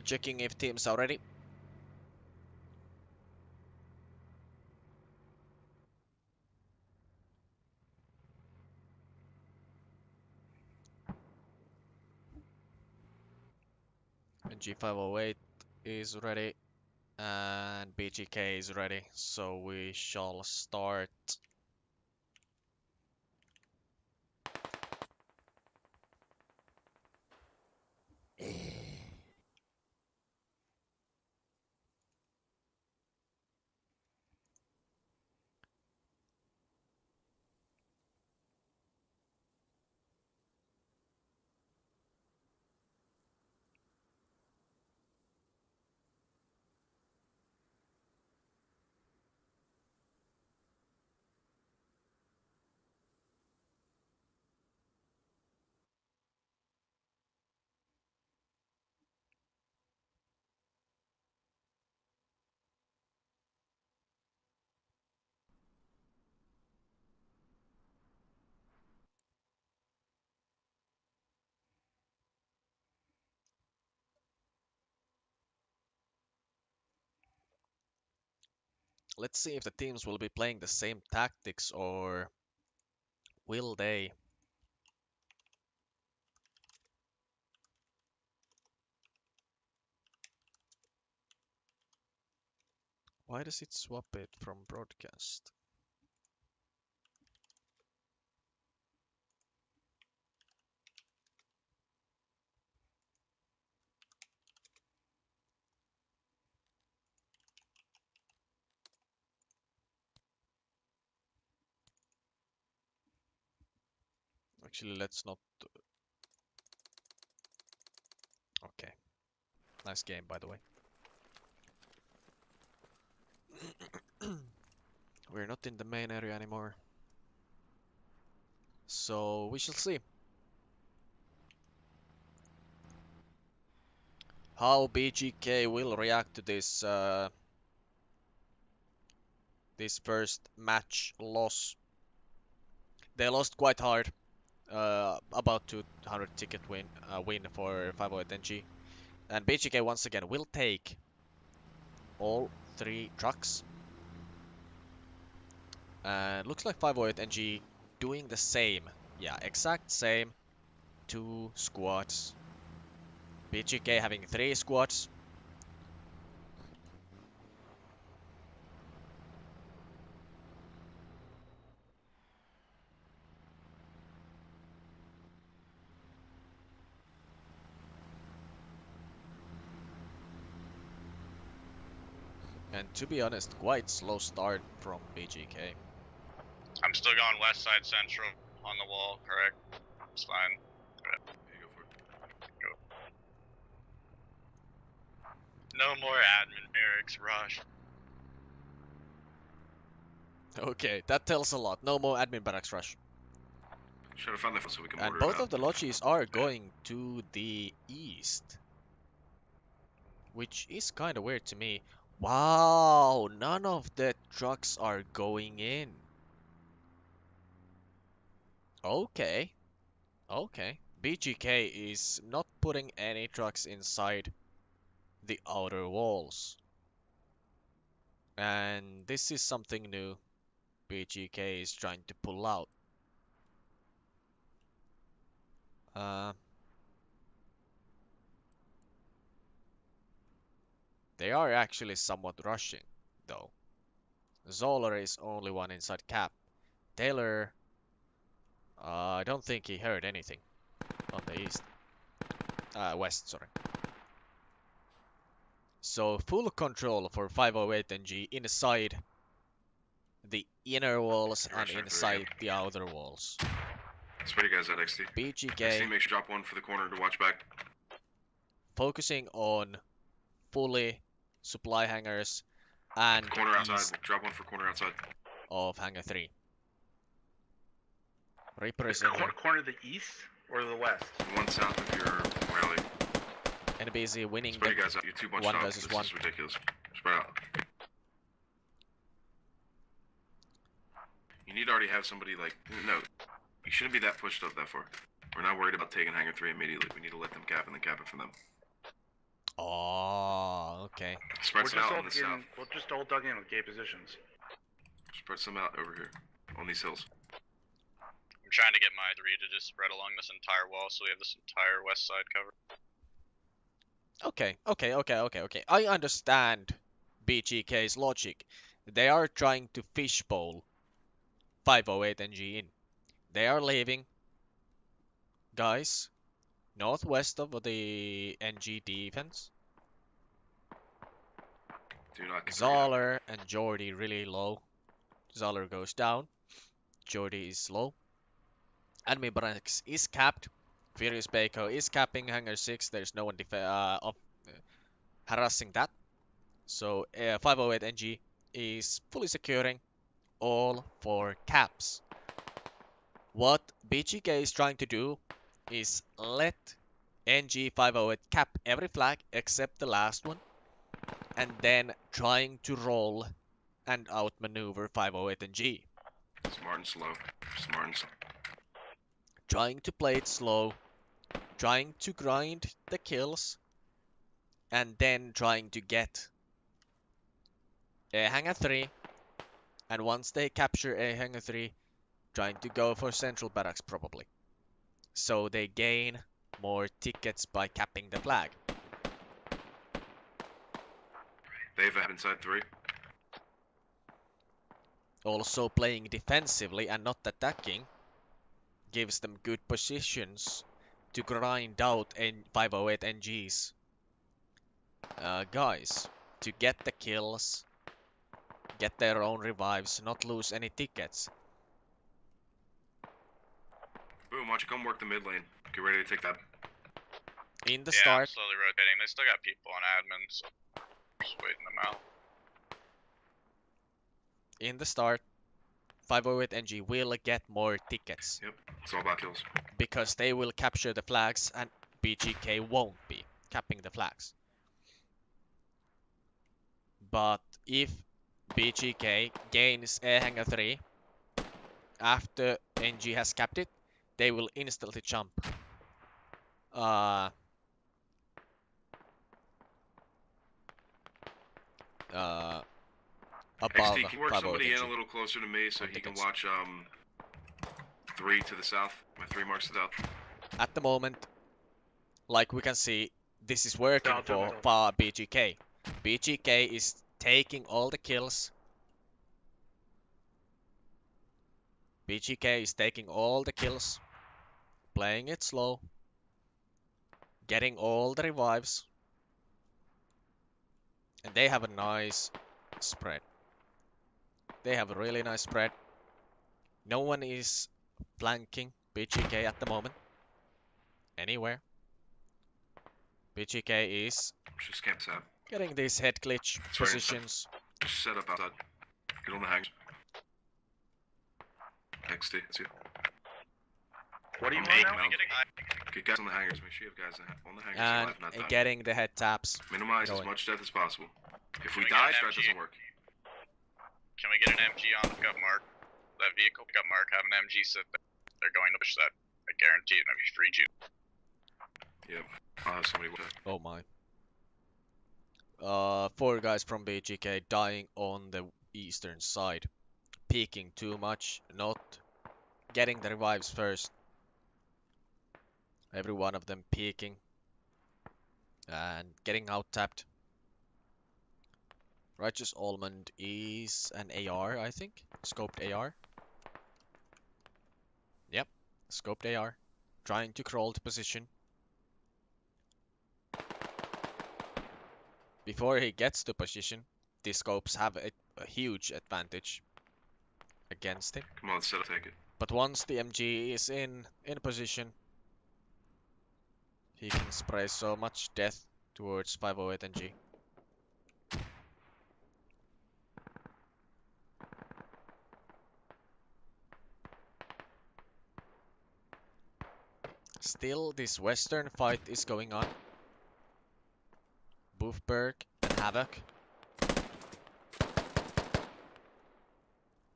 Checking if teams are ready. NG+508 is ready and BGK is ready, so we shall start. Let's see if the teams will be playing the same tactics or will they? Why does it swap it from broadcast? Actually, let's not. Okay. Nice game, by the way. We're not in the main area anymore. So we shall see how BGK will react to this first match loss. They lost quite hard. About 200 ticket win for 508 NG. And BGK once again will take all 3 trucks. And looks like 508 NG doing the same. Yeah, exact same. 2 squads. BGK having 3 squads. And to be honest, quite slow start from BGK. I'm still going west side central on the wall, correct? It's fine. Yeah, go for it. Go. No more admin barracks rush. Okay, that tells a lot. No more admin barracks rush. Try to find the so we can And order both it out. of the lodges are going to the east. Which is kind of weird to me. Wow, none of the trucks are going in. Okay. Okay. BGK is not putting any trucks inside the outer walls. And this is something new BGK is trying to pull out. They are actually somewhat rushing, though. Zoller is only one inside cap. Taylor, I don't think he heard anything on the east. West, sorry. So full control for 508 NG inside the inner walls and Rush after inside again. the outer walls. That's where you guys at, XT. BGK XT, make sure you drop one for the corner to watch back. focusing on fully supply hangars and Corner outside. east Drop one for corner outside. of hangar 3. Reaper is in here. Corner to the east or the west? One south of your rally. NBZ winning Spread the you guys out. You're too bunched one up. versus This one. is ridiculous. Spread out. You need to already have somebody like... No. You shouldn't be that pushed up that far. We're not worried about taking hangar 3 immediately. We need to let them cap and then cap it for them. Oh, okay. Spread We're some just out all on the south. we're just all dug in with gay positions. Spread some out over here on these hills. I'm trying to get my 3 to just spread along this entire wall so we have this entire west side covered. Okay. I understand BGK's logic. They are trying to fishbowl 508 NG in. They are leaving guys northwest of the NG defense. Do not get Zoller and Jordy really low. Zoller goes down. Jordy is low. Enemy Branx is capped. Furious Baco is capping Hangar 6. There's no one harassing that. So 508 NG is fully securing all 4 caps. What BGK is trying to do is let NG508 cap every flag except the last one, and then trying to roll and outmaneuver 508 NG. Smart and slow. Smart and slow. Trying to play it slow, trying to grind the kills, and then trying to get a Hangar 3, and once they capture a Hangar 3, trying to go for Central Barracks probably. So they gain more tickets by capping the flag. They have inside 3. Also playing defensively and not attacking gives them good positions to grind out 508 NGs. Guys, to get the kills, get their own revives, not lose any tickets. Boom, why don't you come work the mid lane? Get ready to take that. In the I'm start, slowly rotating. They still got people on admin, so just waiting them out. in the start, 508 NG will get more tickets Yep, it's all about kills. because they will capture the flags and BGK won't be capping the flags. But if BGK gains a Hangar 3 after NG has capped it, they will instantly jump above XT, can you work 508 somebody in a NG. little closer to me so on he can tickets. watch 3 to the south? My 3 marks to the south. At the moment, like we can see, this is working Down. for BGK. BGK is taking all the kills. BGK is taking all the kills, playing it slow, getting all the revives, and they have a nice spread. They have a really nice spread. No one is flanking BGK at the moment, anywhere. BGK is Just can't set. getting these head glitch That's right. positions. Just set up outside. Get on the hangers. XT, it's you. What do you I'm want making now? out. Get guys on the hangers. Make sure you have guys on the hangers. And Alive, not dying. getting the head taps. Minimize as going. much death as possible. If we We die, got an strat MG. doesn't work. Can we get an MG on the gut mark? That vehicle got mark, have an MG sit there. They're going to push that. I guarantee it, and if you free you. Yep. I'll have somebody with that. Oh my. 4 guys from BGK dying on the eastern side. Peeking too much, not getting the revives first. Every one of them peeking and getting out tapped. Righteous Almond is an AR, I think. Scoped AR. Yep, scoped AR. Trying to crawl to position. Before he gets to position, the scopes have a huge advantage against him. Come on, let's set up, take it. But once the MG is in position, he can spray so much death towards 508 NG. Still, this western fight is going on. Boofberg and Havoc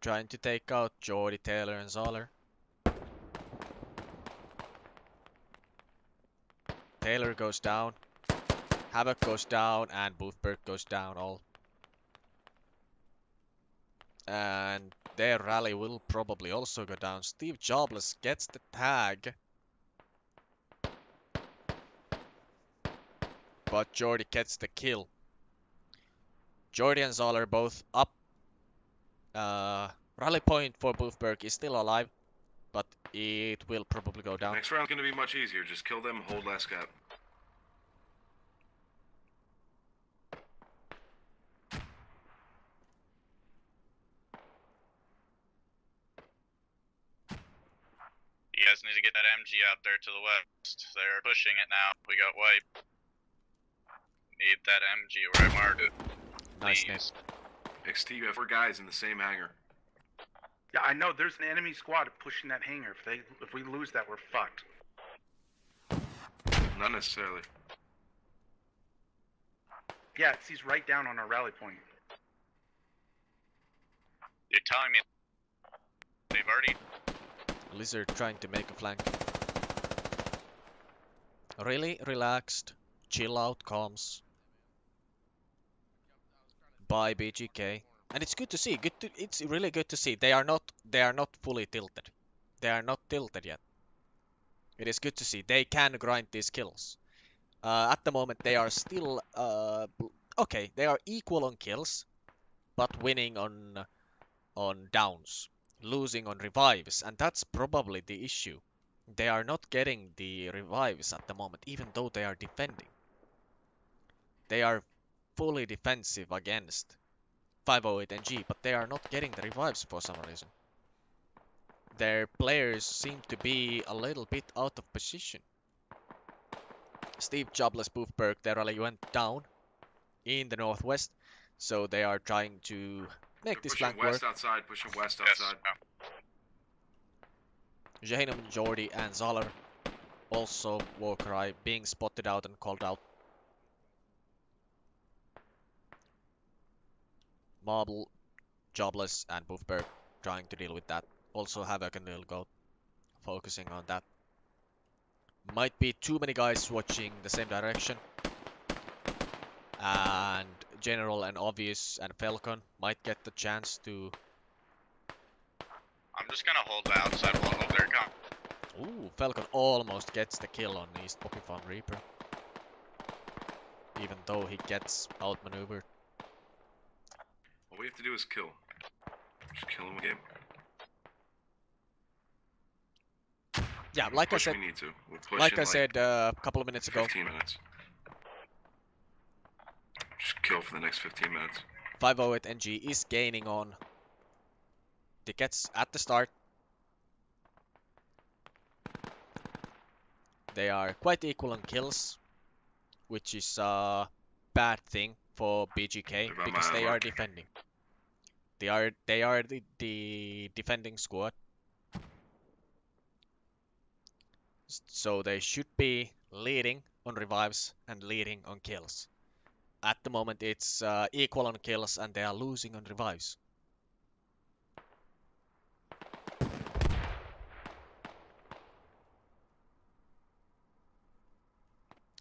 trying to take out Jordy, Taylor, and Zoller. Taylor goes down. Havoc goes down and Boothberg goes down all. And their rally will probably also go down. Steve Jobless gets the tag. But Jordy gets the kill. Jordy and Zoller both up. Rally point for Boothberg is still alive, but it will probably go down. Next round's gonna be much easier. Just kill them, hold last gap. You guys need to get that MG out there to the west. They're pushing it now. We got wipe. Need that MG where I marked it. Nice Please. XT, you have 4 guys in the same hangar. Yeah, I know. There's an enemy squad pushing that hangar. If we lose that, we're fucked. Not necessarily. Yeah, he's right down on our rally point. You're telling me they've already... Lizard trying to make a flank. Really relaxed, chill out comms by BGK, and it's good to see. It's really good to see. They are not fully tilted. They are not tilted yet. It is good to see. They can grind these kills. At the moment, they are still okay. They are equal on kills, but winning on downs, losing on revives, and that's probably the issue. They are not getting the revives at the moment, even though they are defending. They are fully defensive against 508 NG, but they are not getting the revives for some reason. Their players seem to be a little bit out of position. Steve Jobless Boothberg, their rally went down in the northwest, so they are trying to make this flank work. Pushing west outside. Jahanum, Jordy, and Zoller also Warcry being spotted out and called out. Marble, Jobless, and Boothberg trying to deal with that. Also Havoc and Lil Goat focusing on that. Might be too many guys watching the same direction. And General and Obvious and Falcon might get the chance to... I'm just gonna hold the outside wall of their gun. Ooh, Falcon almost gets the kill on East Poppy Farm Reaper. Even though he gets outmaneuvered. All we have to do is kill. Just kill him game. Yeah, like I said, We need to. We'll push like in I said a couple of minutes ago, 15 minutes. Just kill for the next 15 minutes. 508 NG is gaining on tickets at the start. They are quite equal on kills, which is a bad thing for BGK because they are defending. They are the defending squad. So they should be leading on revives and leading on kills. At the moment it's equal on kills and they are losing on revives.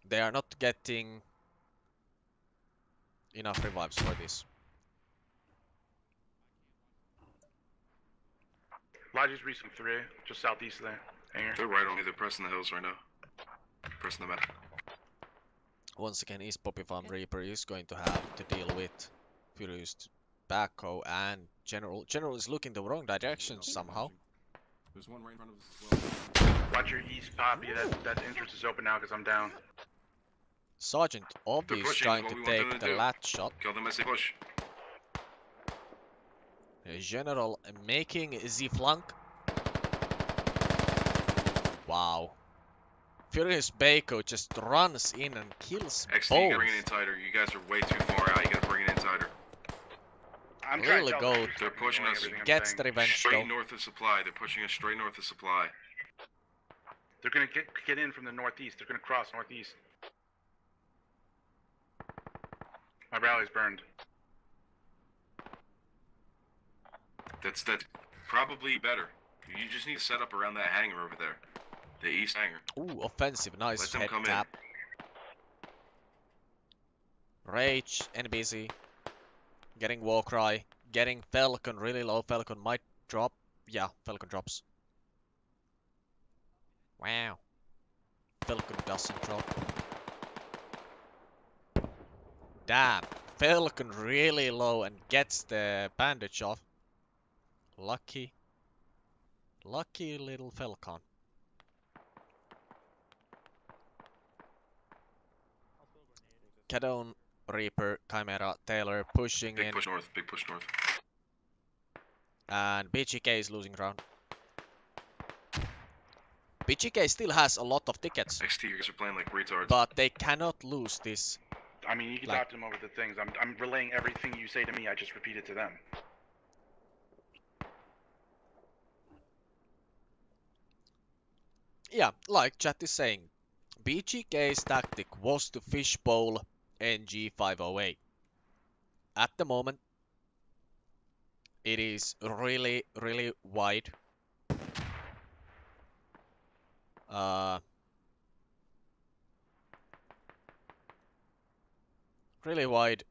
They are not getting enough revives for this. Lodge's recent 3, just southeast of there. Hangar. They're right on me. They're pressing the hills right now. Pressing the map. Once again, East Poppy Farm Reaper is going to have to deal with Furious Backhoe and General. General is looking the wrong direction somehow. There's one right in front of us as well. Watch your east, Poppy. That entrance is open now because I'm down. Sergeant Obvious pushing, trying what to we want them take to the do. lat shot. Kill them as they push. General making the flank. Wow. Furious Baco just runs in and kills XT, both. you gotta bring it in tighter. You guys are way too far out. You gotta bring it in tighter. I'm Really trying to tell go- them They're pushing us. everything I'm Gets saying. the revenge Straight though. north of supply. They're pushing us straight north of supply. They're gonna get in from the northeast. They're gonna cross northeast. My rally's burned. That's probably better. You just need to set up around that hangar over there. The east hangar. Ooh, offensive, nice Let them head come tap. Rage, NBC. Getting Warcry. Getting Falcon really low. Falcon might drop. Yeah, Falcon drops. Wow. Falcon doesn't drop. Damn. Falcon really low and gets the bandage off. Lucky. Lucky little Falcon. Cadone, Reaper, Chimera, Taylor pushing Big in. push north. Big push north. And BGK is losing ground. BGK still has a lot of tickets, XT, you guys are playing like retards. but they cannot lose this. I mean, you can Like- talk to them over the things. I'm relaying everything you say to me. I just repeat it to them. Yeah, like chat is saying, BGK's tactic was to fishbowl NG+508. At the moment, it is really, really wide. Really wide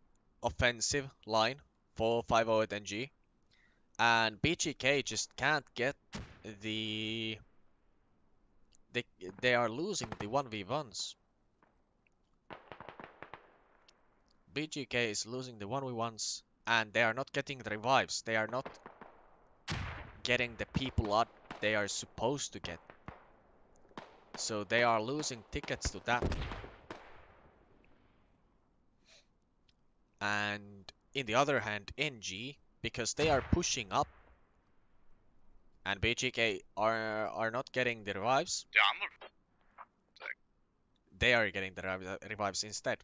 offensive line for 508 NG, and BGK just can't get the. They are losing the 1v1s. BGK is losing the 1v1s, and they are not getting the revives. They are not getting the people out they are supposed to get. So they are losing tickets to that. And in the other hand, NG, because they are pushing up, and BGK are not getting the revives, Yeah, I'm not. they are getting the revives instead.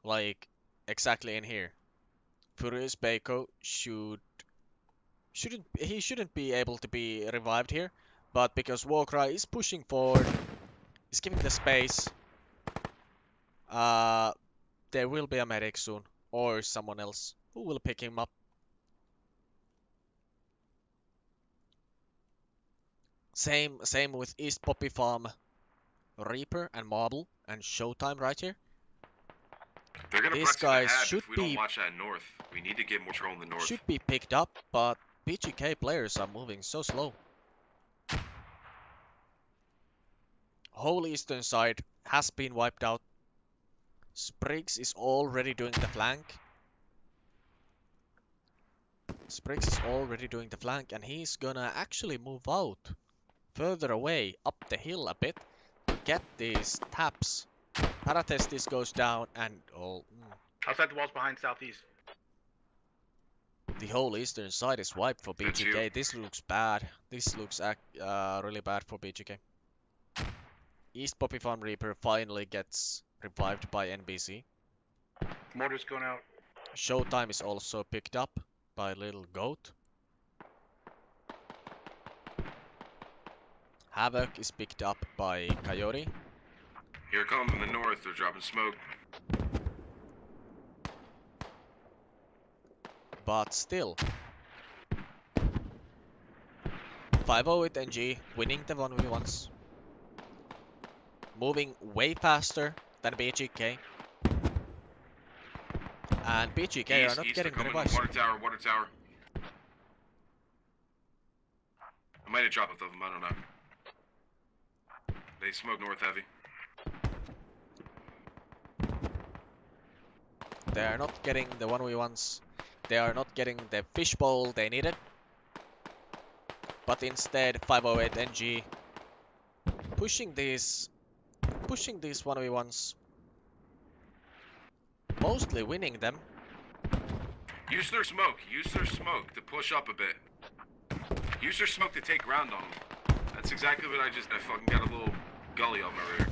Like, exactly in here. Furious Baco shouldn't be able to be revived here, but because Warcry is pushing forward, is giving the space, there will be a medic soon, or someone else who will pick him up. Same with East Poppy Farm, Reaper and Marble and Showtime right here. They're gonna These press to the guys head should if we don't be- watch that north. We need to get more control in the north. Should be picked up, but BGK players are moving so slow. Whole eastern side has been wiped out. Spriggs is already doing the flank. Spriggs is already doing the flank, and he's gonna actually move out further away up the hill a bit to get these taps. Paratestis goes down, and Outside the walls behind southeast. the whole eastern side is wiped for That's you. BGK. This looks bad. This looks really bad for BGK. East Poppy Farm Reaper finally gets revived by NBC. Mortar's going out. Showtime is also picked up by Little Goat. Havoc is picked up by Coyote. Here it comes in the north. They're dropping smoke. But still, 508 NG winning the 1v1s. Moving way faster than BGK. And BGK are not East, getting the they're coming. revives. Water tower, water tower. I might have dropped both of them, I don't know. They smoke north heavy. They are not getting the 1v1s. They are not getting the fishbowl they needed. But instead, 508 NG pushing these 1v1s. Mostly winning them. Use their smoke to push up a bit. Use their smoke to take ground on them. That's exactly what I fucking got a little gully on my rear.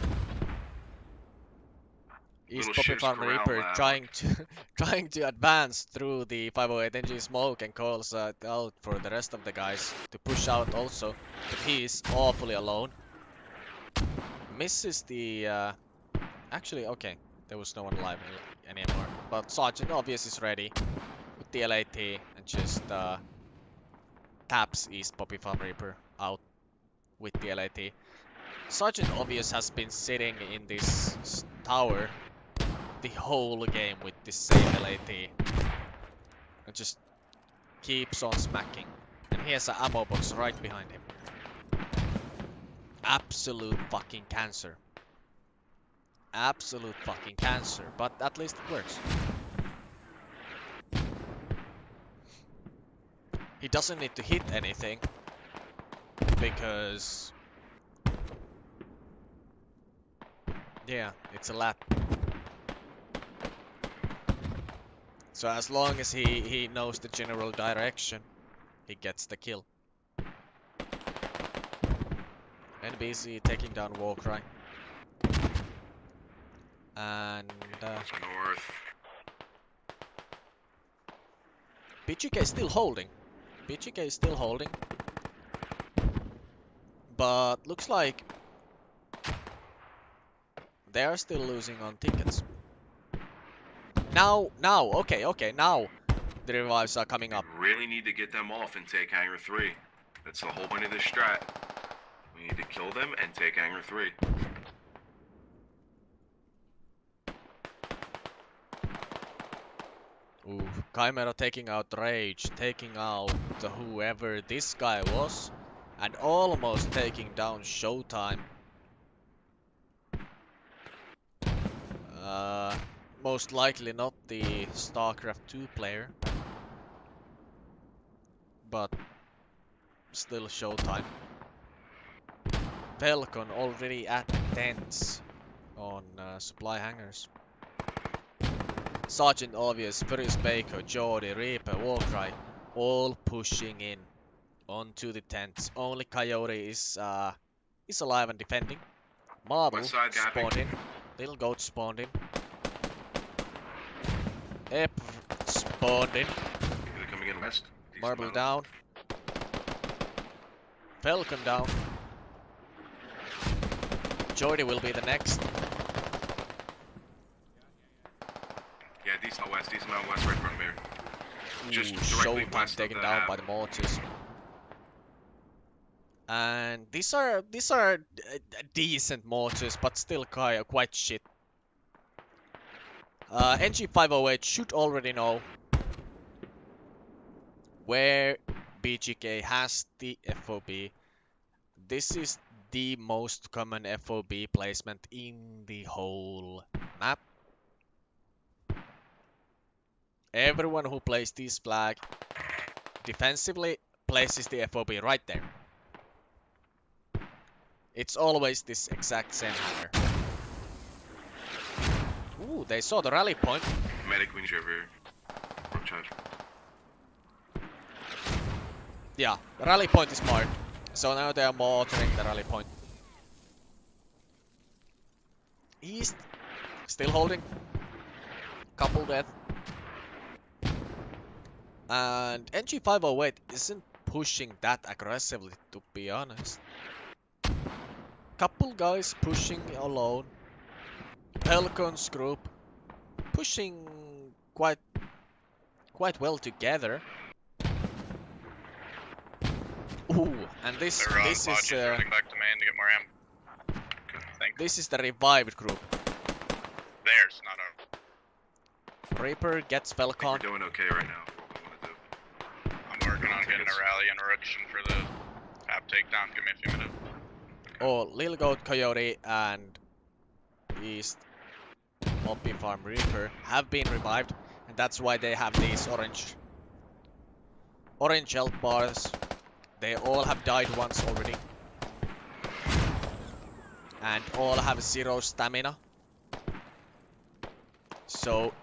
East Little Poppy shit's Farm corral Reaper lab. trying to advance through the 508 NG smoke and calls out for the rest of the guys to push out also, but he is awfully alone. Misses the actually okay, there was no one alive anymore, but Sergeant Obvious is ready with the LAT and just taps East Poppy Farm Reaper out with the LAT. Sergeant Obvious has been sitting in this tower the whole game with this same LAT. And just keeps on smacking. And here's an ammo box right behind him. Absolute fucking cancer. Absolute fucking cancer. But at least it works. He doesn't need to hit anything. Because... yeah, it's a lat. So as long as he knows the general direction, he gets the kill. NBC taking down Warcry. And North. BGK is still holding. BGK is still holding. But looks like they are still losing on tickets. Now, okay, now the revives are coming up. We really need to get them off and take Hangar 3. That's the whole point of this strat. We need to kill them and take Hangar 3. Ooh, Chimera taking out Rage, taking out whoever this guy was, and almost taking down Showtime. Most likely not the StarCraft 2 player, but still Showtime. Falcon already at the tents on supply hangars. Sergeant Obvious, Furious Baker, Jordy, Reaper, Warcry, all pushing in onto the tents. Only Coyote is alive and defending. Marble spawned in. Little Goat spawned in. Ep spawned in. They're coming in west. Marble down. Falcon down. Jordy will be the next. Yeah, decent out west, right from here. Just directly Showtime west of taken the down app. by the mortars. And these are decent mortars, but still quite shit. NG+508 should already know where BGK has the FOB. This is the most common FOB placement in the whole map. Everyone who plays this flag defensively places the FOB right there. It's always this exact same hangar. Ooh, they saw the rally point. Medic wings over here. Rook charge. Yeah, the rally point is marked. So now they are mortaring the rally point. East, still holding. Couple death. And NG+508 isn't pushing that aggressively, to be honest. Couple guys pushing alone. Falcon's group pushing quite well together. Ooh, and this is running back to main to get more ammo. this is the revived group. Theirs, not ours. Reaper gets Falcon. We're doing okay right now. What we want to do. I'm working on getting a rally and erection for the app takedown. Give me a few minutes. Oh, Lil Goat, Coyote, and East Moppy Farm Reaper have been revived, and that's why they have these orange health bars. They all have died once already, and all have 0 stamina. So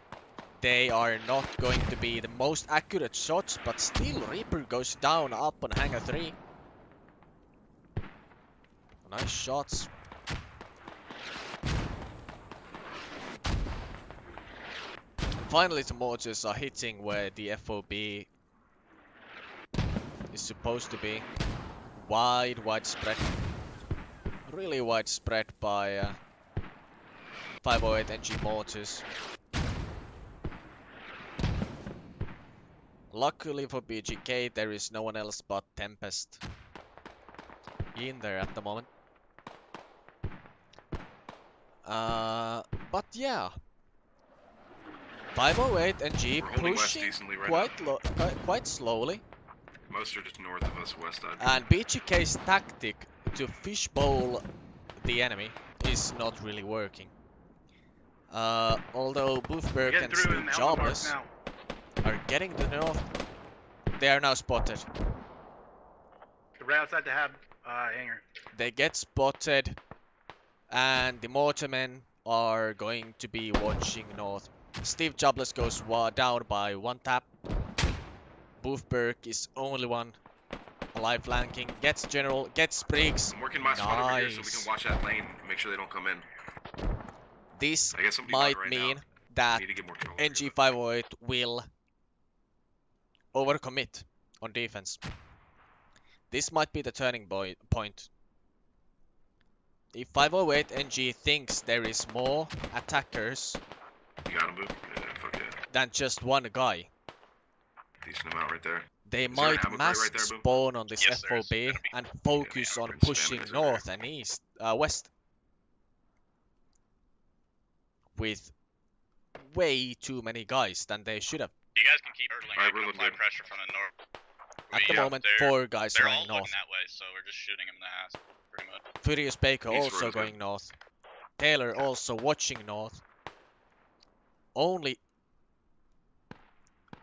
they are not going to be the most accurate shots, but still Reaper goes down up on Hangar 3. Nice shots. Finally the mortars are hitting where the FOB is supposed to be. Widespread. Really widespread by 508 NG mortars. Luckily for BGK there is no one else but Tempest in there at the moment. But yeah, 508 NG We're holding west pushing decently right quite slowly, Most are just north of us, west side. and BGK's tactic to fishbowl the enemy is not really working. Although Boothberg Getting and through Steve in Helmet Mark Jobless now. are getting to the north, they are now spotted. They're right outside the hangar. They get spotted, and the mortarmen are going to be watching north. Steve Jobless goes down by one tap. Boothberg is only one alive flanking. Gets General, gets Briggs. I'm working my spot over here so we Nice. can watch that lane and make sure they don't come in. This I guess somebody might bought right mean now. that We need to get more control over here, NG+508 will overcommit on defense. This might be the turning point. If 508 NG thinks there is more attackers but you got him, Boo? Yeah, fuck yeah. than just one guy, Decent amount right there. they Is there an might ammo crate mass right there, Boom? spawn on this Yes, there is. FOB Enemy. and focus Yeah, on we're spamming pushing this over north and west with way too many guys than they should have. You guys can keep hurdling. Alright, I we're can looking apply good. pressure from the north. At the moment, they're, 4 guys they're all going north. looking that way, so we're just shooting them in the ass, pretty much. Furious Baker East also road is good. going north. Taylor also watching north. Only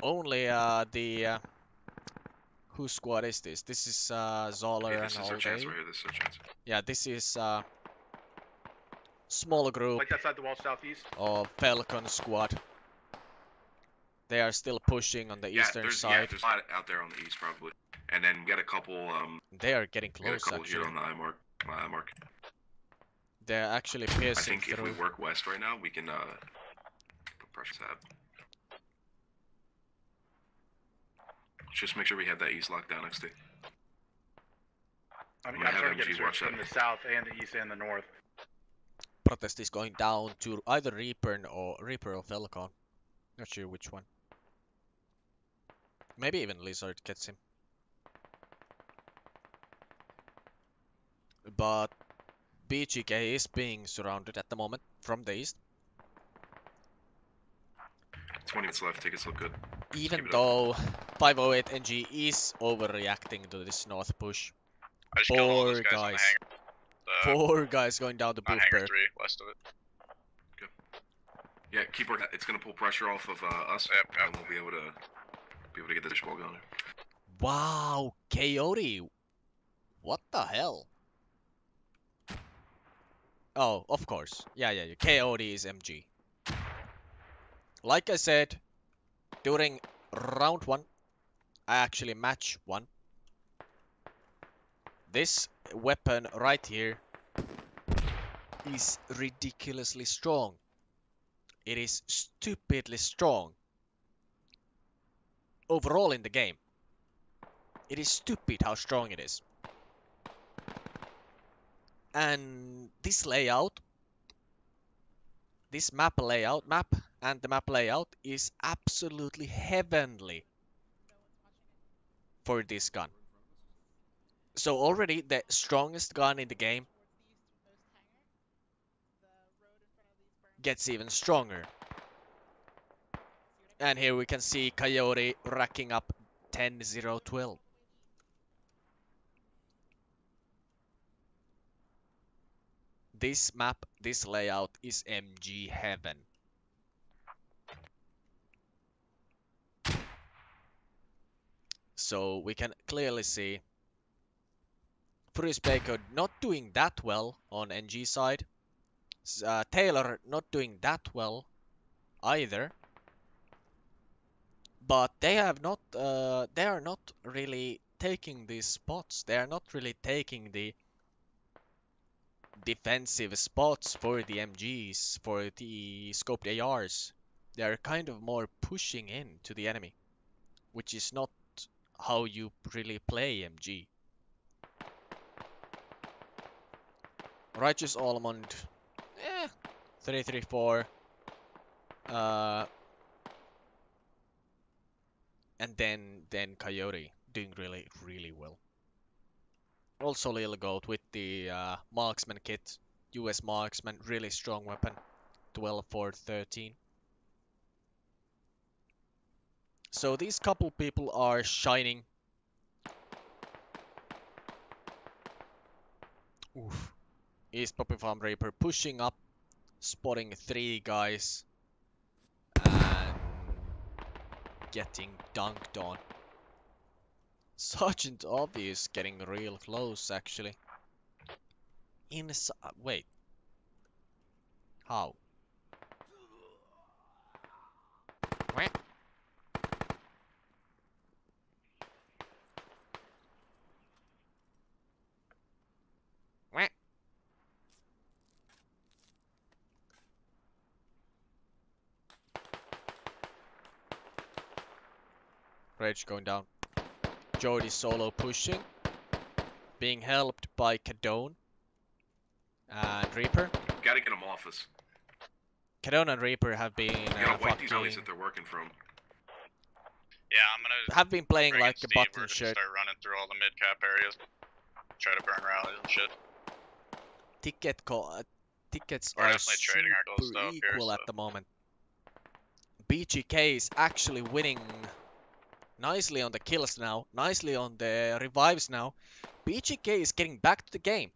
the whose squad is this? This is Zoller Yeah, and this is all our chance day. right here. This is our chance. Yeah, this is small group Like outside the wall southeast. of Falcon squad. They are still pushing on the eastern there's side. a lot out there on the east probably. And then we got a couple They are getting we got a close couple actually. here on the eye mark. My eye mark. They're actually I piercing think if through. we work west right now, we can put pressure tab. Just make sure we have that east locked down next to. I'm gonna have trying to get MG a search watch from that. the south and the east and the north. Protest is going down to either Reaper or Falcon. Not sure which one. Maybe even Lizard gets him. But BGK is being surrounded at the moment from the east. 20 minutes left. Take us look good. Even keep it up. though 508 NG is overreacting to this north push. I just killed all those 4 guys on the guys. hangar. 4 guys going down the Not hangar Boothberg. 3, west of it. Yeah, keep working. It's gonna pull pressure off of us, Yep. and we'll be able to get this fishbowl going. Wow, Coyote. What the hell? Oh, of course. Yeah. Coyote is MG. Like I said, during round 1, I actually match 1. This weapon right here is ridiculously strong. It is stupidly strong. Overall in the game. It is stupid how strong it is. And this layout, this map and the map layout is absolutely heavenly for this gun. So already the strongest gun in the game gets even stronger. And here we can see Coyote racking up 10-0-12. This map, this layout is MG heaven. So we can clearly see Furious Baker not doing that well on NG side. Taylor not doing that well either. But they are not really taking these spots. They are not really taking the defensive spots for the MGs, for the scoped ARs. They are kind of more pushing in to the enemy, which is not how you really play MG. Righteous Almond, 334. And then Coyote doing really well. Also Lil Goat with the marksman kit, US marksman, really strong weapon, 12 for 13. So these couple people are shining. Oof. East Poppy Farm Reaper pushing up, spotting 3 guys, and getting dunked on. Sergeant Obvious getting real close, actually. Wait. How? Wah. Wah. Rage going down. Jody solo pushing. Being helped by Cadone and Reaper. Gotta get them off us. Cadone and Reaper have been You gotta wipe these alleys that they're working from. Yeah, I'm gonna have been playing bring like in a Steve. button We're gonna shirt. start running through all the mid-cap areas. Try to burn rallies and shit. Tickets We're are definitely trading our gold super stuff here, equal at so- the moment. BGK is actually winning nicely on the kills now, nicely on the revives now. BGK is getting back to the game.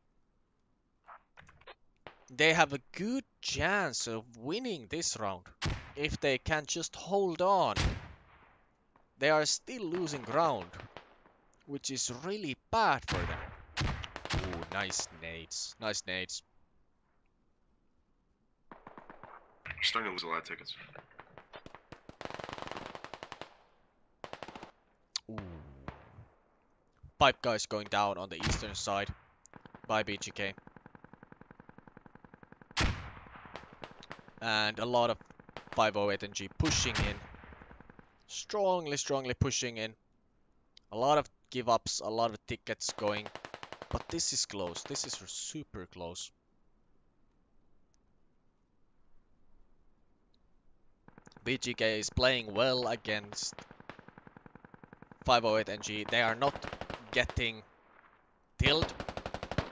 They have a good chance of winning this round if they can just hold on. They are still losing ground, which is really bad for them. Ooh, nice nades. Nice nades. We're starting to lose a lot of tickets. Ooh. Pipe guys going down on the eastern side by BGK. And a lot of 508 NG pushing in. Strongly pushing in. A lot of give ups, a lot of tickets going. But this is close. This is super close. BGK is playing well against 508 NG. They are not getting killed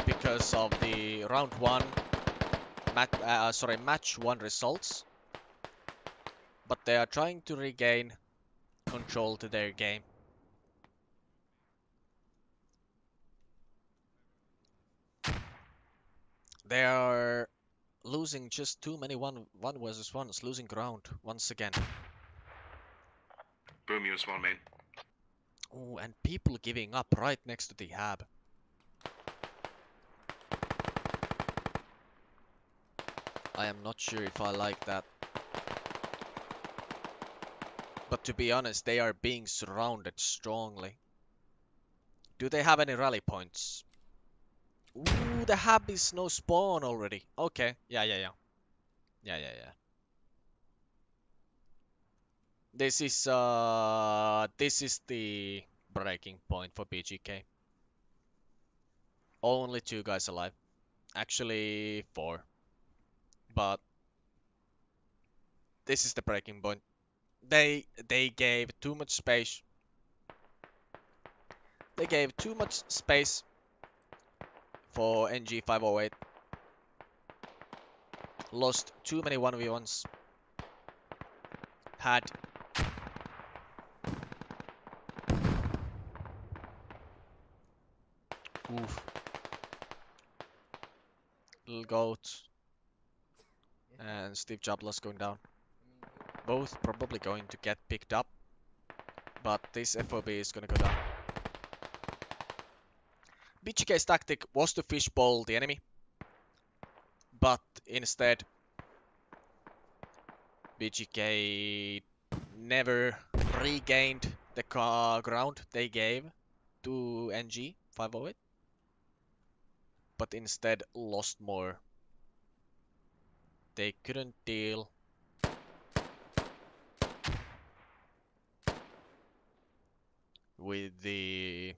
because of the round 1 match 1 results. But they are trying to regain control to their game. They are losing just too many one versus ones, losing ground once again. Boom, you spawn main. Oh, and people giving up right next to the hab. I am not sure if I like that. But to be honest, they are being surrounded strongly. Do they have any rally points? Ooh, the hab is no spawn already. Okay, yeah. This is the breaking point for BGK. Only 2 guys alive. Actually 4. But this is the breaking point. They gave too much space. They gave too much space for NG+508. Lost too many 1v1s. Had oof. Little Goat and Steve Joblas going down. Both probably going to get picked up, but this FOB is gonna go down. BGK's tactic was to fishbowl the enemy, but instead BGK never regained the ground they gave to NG+508, but instead lost more. They couldn't deal with the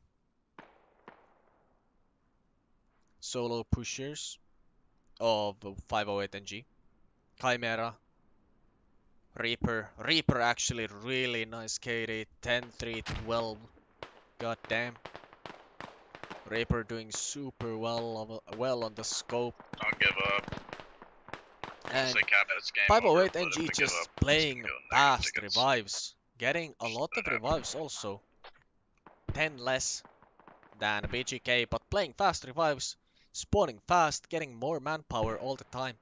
solo pushers of 508 NG. Chimera, Reaper actually really nice KD, 10-3-12. God damn. Reaper doing super well on the scope. Don't give up. And Say cap this game 508 over, but if NG they give just up, it's playing gonna go negative fast tickets. revives. Getting a lot of revives also. 10 less than BGK, but playing fast revives, spawning fast, getting more manpower all the time,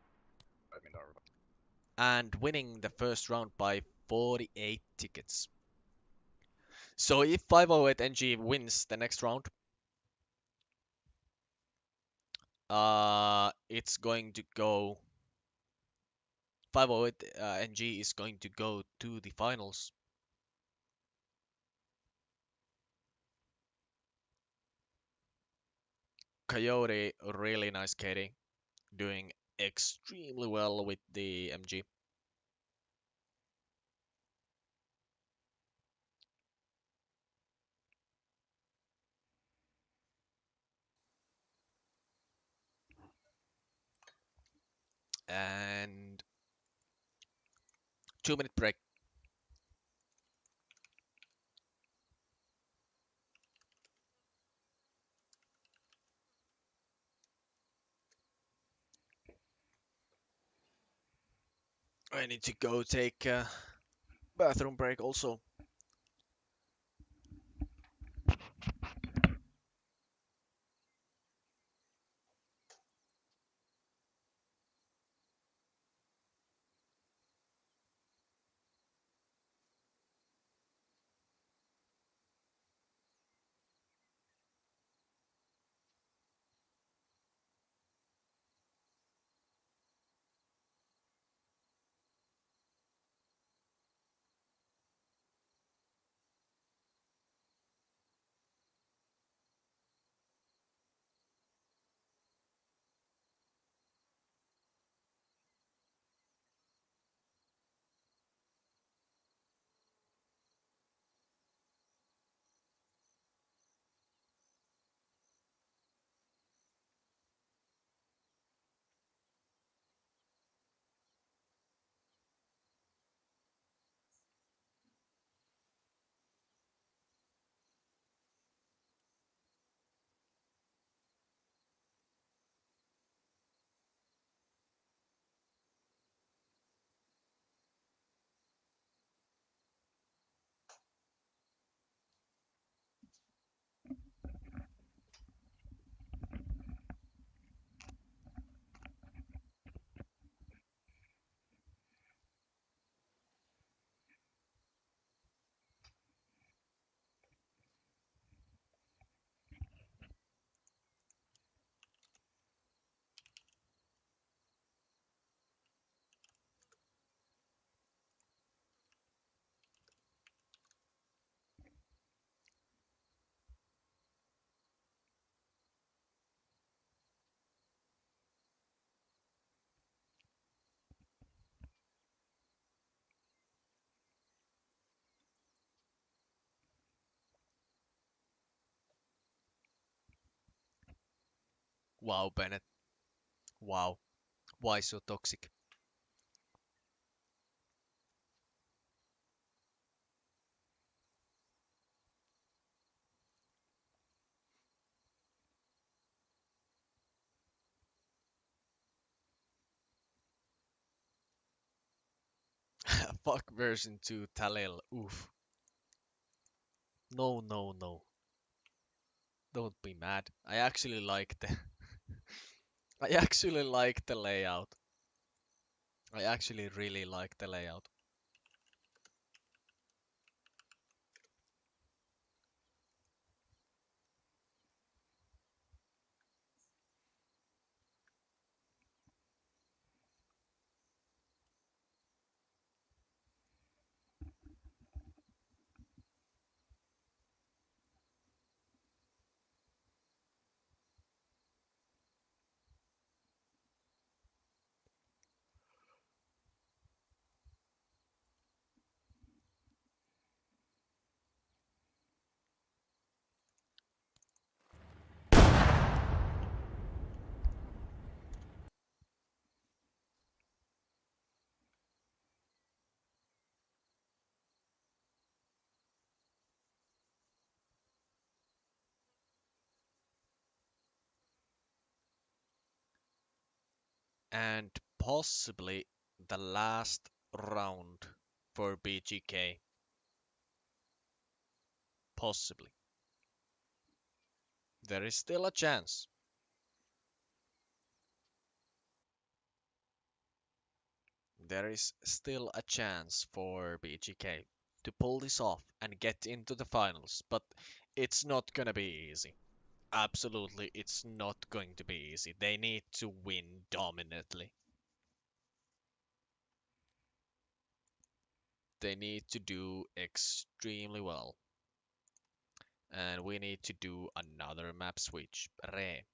and winning the first round by 48 tickets. So if 508 NG wins the next round, it's going to go 508 NG is going to go to the finals. Coyote, really nice KD, doing extremely well with the MG. And 2-minute break. I need to go take a bathroom break also. Wow, Bennett. Wow. Why so toxic? Fuck version 2 Talil. Oof. No, no, no. Don't be mad. I actually like the I actually like the layout. I actually really like the layout. And possibly the last round for BGK. Possibly. There is still a chance. There is still a chance for BGK to pull this off and get into the finals, but it's not gonna be easy. Absolutely, it's not going to be easy. They need to win dominantly. They need to do extremely well. And we need to do another map switch. Re.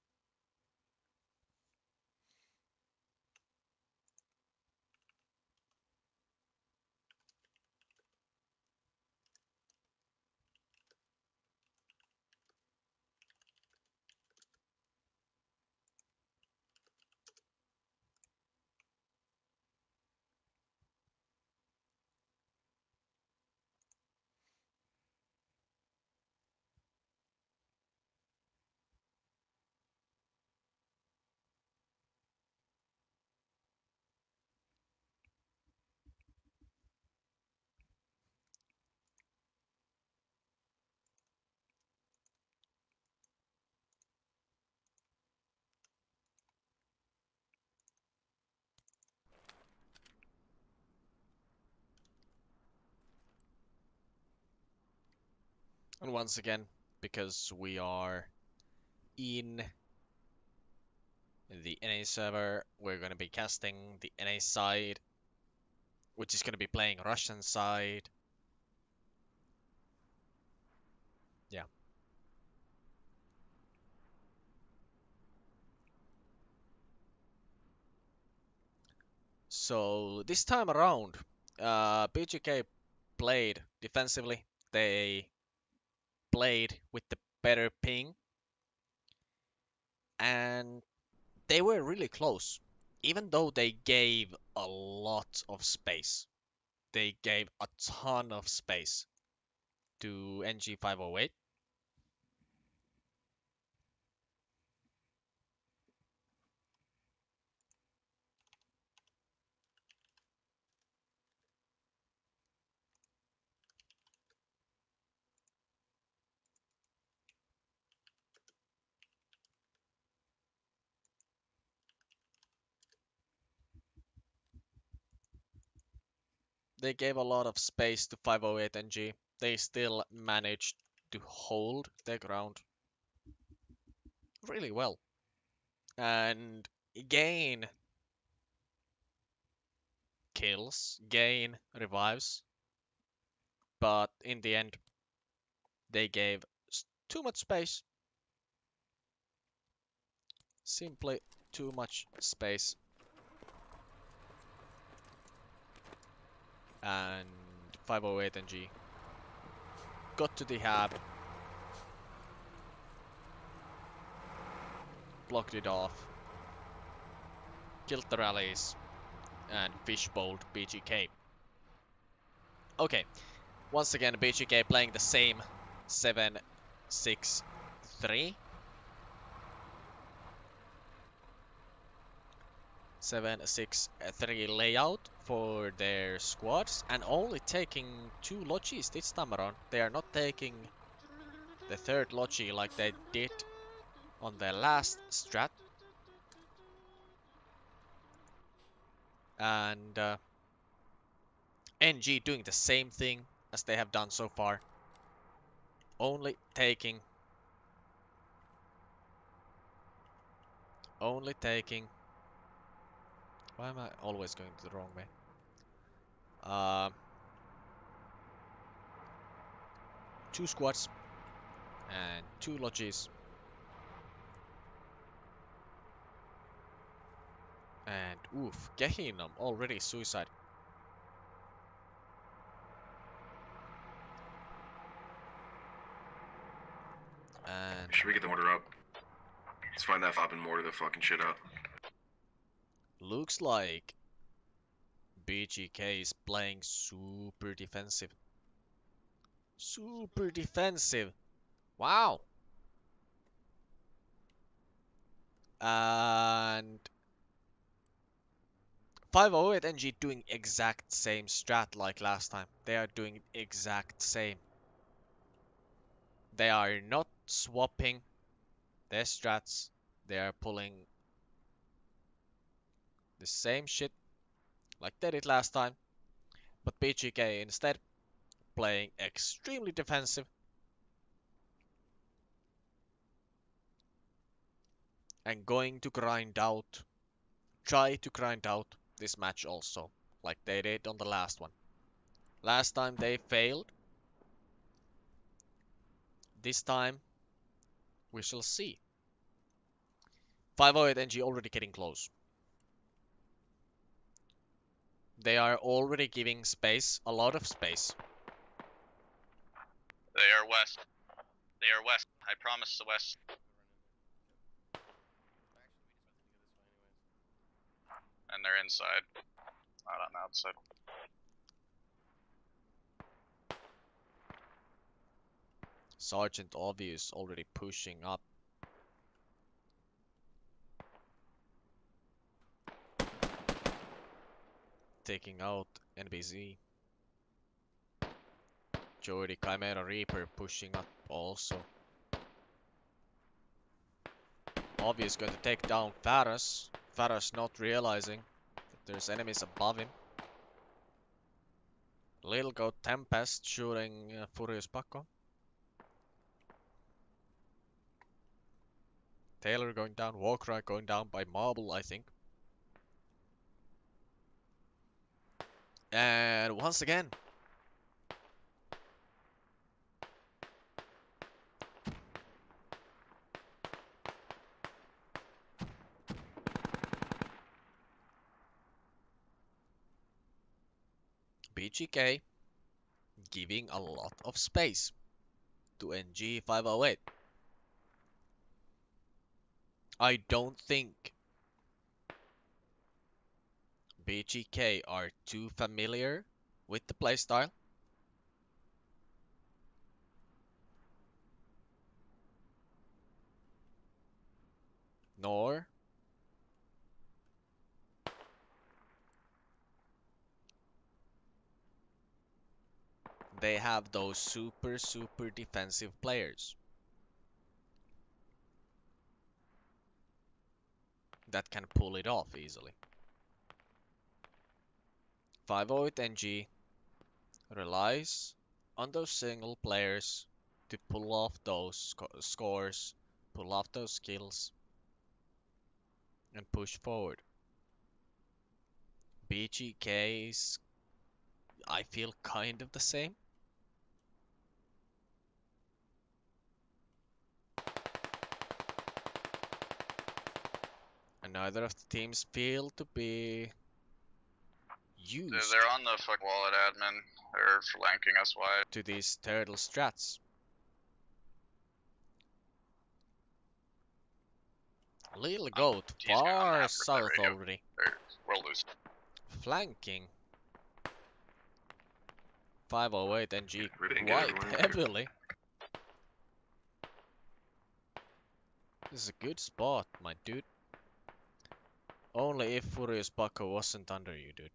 And once again, because we are in the NA server, we're going to be casting the NA side, which is going to be playing Russian side. Yeah. So this time around, BGK played defensively. They played with the better ping, and they were really close. Even though they gave a lot of space, they gave a ton of space to NG+508. They gave a lot of space to 508 NG. They still managed to hold their ground really well and gain kills, gain revives, but in the end, they gave too much space. Simply too much space. And 508 NG got to the hab, blocked it off, killed the rallies, and fishbowled BGK. Okay, once again, BGK playing the same 7-6-3. 7-6-3 layout for their squads, and only taking 2 logis this time around. They are not taking the third logi like they did on their last strat. And NG doing the same thing as they have done so far. Only taking... Why am I always going the wrong way? 2 squads and 2 logis. And oof, Gehinnom already suicide. And Should we get the mortar up? Let's find that fob and mortar the fucking shit out. looks like BGK is playing super defensive. Super defensive. Wow. And 508 NG doing exact same strat like last time. They are doing exact same. They are not swapping their strats. They are pulling the same shit like they did last time. But BGK instead playing extremely defensive and going to try to grind out this match also, like they did on the last one. Last time they failed. This time we shall see. 508 NG already getting close. They are already giving space, a lot of space. They are west. They are west. I promise the west. And they're inside. Not on the outside. Sergeant Obvious already pushing up. Taking out NBC. Jordy Chimera Reaper pushing up also. Obvious going to take down Faras. Faras not realizing that there's enemies above him. Little Goat Tempest shooting Furious Paco. Taylor going down, Warcry going down by Marble, I think. And once again, BGK giving a lot of space to NG+508. I don't think BGK are too familiar with the playstyle. Nor they have those super defensive players that can pull it off easily. 508 NG relies on those single players to pull off those scores, pull off those skills, and push forward. BGK's, I feel, kind of the same. And neither of the teams feel to be used They're on the fuck wall at admin. They're flanking us wide. to these turtle strats. Little Goat he's got far that south radio. already. We're loose. Flanking 508 NG Everything quite good, heavily. This is a good spot, my dude. Only if Furious Paco wasn't under you, dude.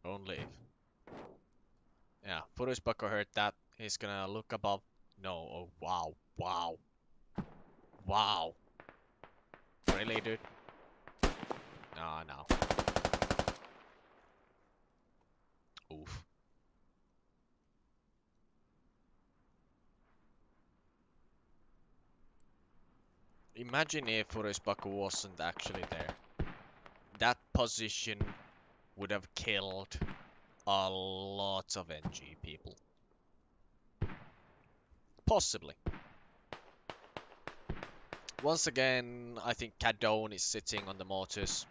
Only if. Yeah, Furious Paco heard that. He's gonna look above. No, oh wow, wow. Wow. Really, dude? Nah, no. Oof. Imagine if Furious Paco wasn't actually there. That position would have killed a lot of NG people. Possibly. Once again, I think Cadone is sitting on the mortars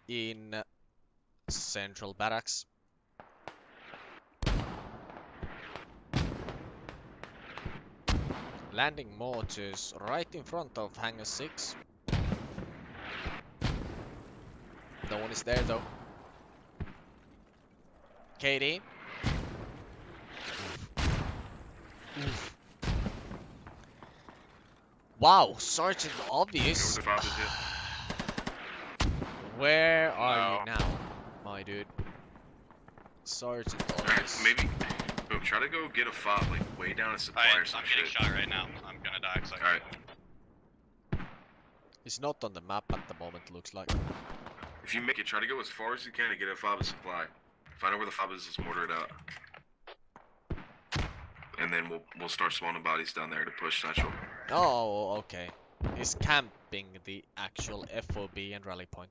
in Central Barracks. Landing mortars right in front of Hangar 6. No one is there though. KD. Oof. Wow, Sergeant Obvious. Where are you now, my dude? Sergeant Obvious. Maybe Boom, try to go get a fob, like, way down a supply or some I'm getting shit. shot right now. I'm gonna die. Alright. He's not on the map at the moment, looks like. If you make it, try to go as far as you can to get a fob of supply. Find out where the fob is, just mortar it out. And then we'll start spawning bodies down there to push central. Oh, okay. He's camping the actual FOB and rally point.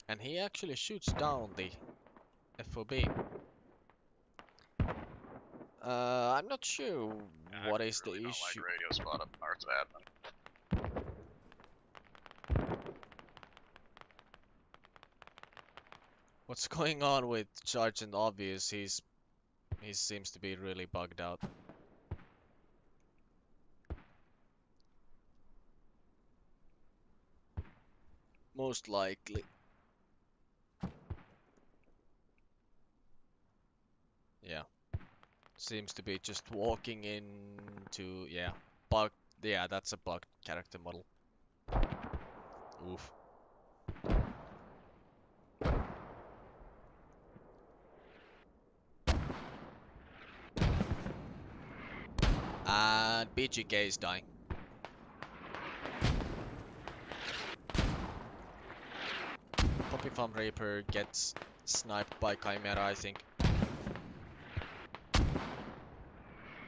And he actually shoots down the FOB. I'm not sure what is the issue. Radio spot up north of admin. What's going on with Sergeant Obvious? He seems to be really bugged out. Most likely. Yeah. Seems to be just walking into, yeah, bug. Yeah, that's a bugged character model. Oof. And BGK is dying. Poppy Farm Reaper gets sniped by Chimera, I think.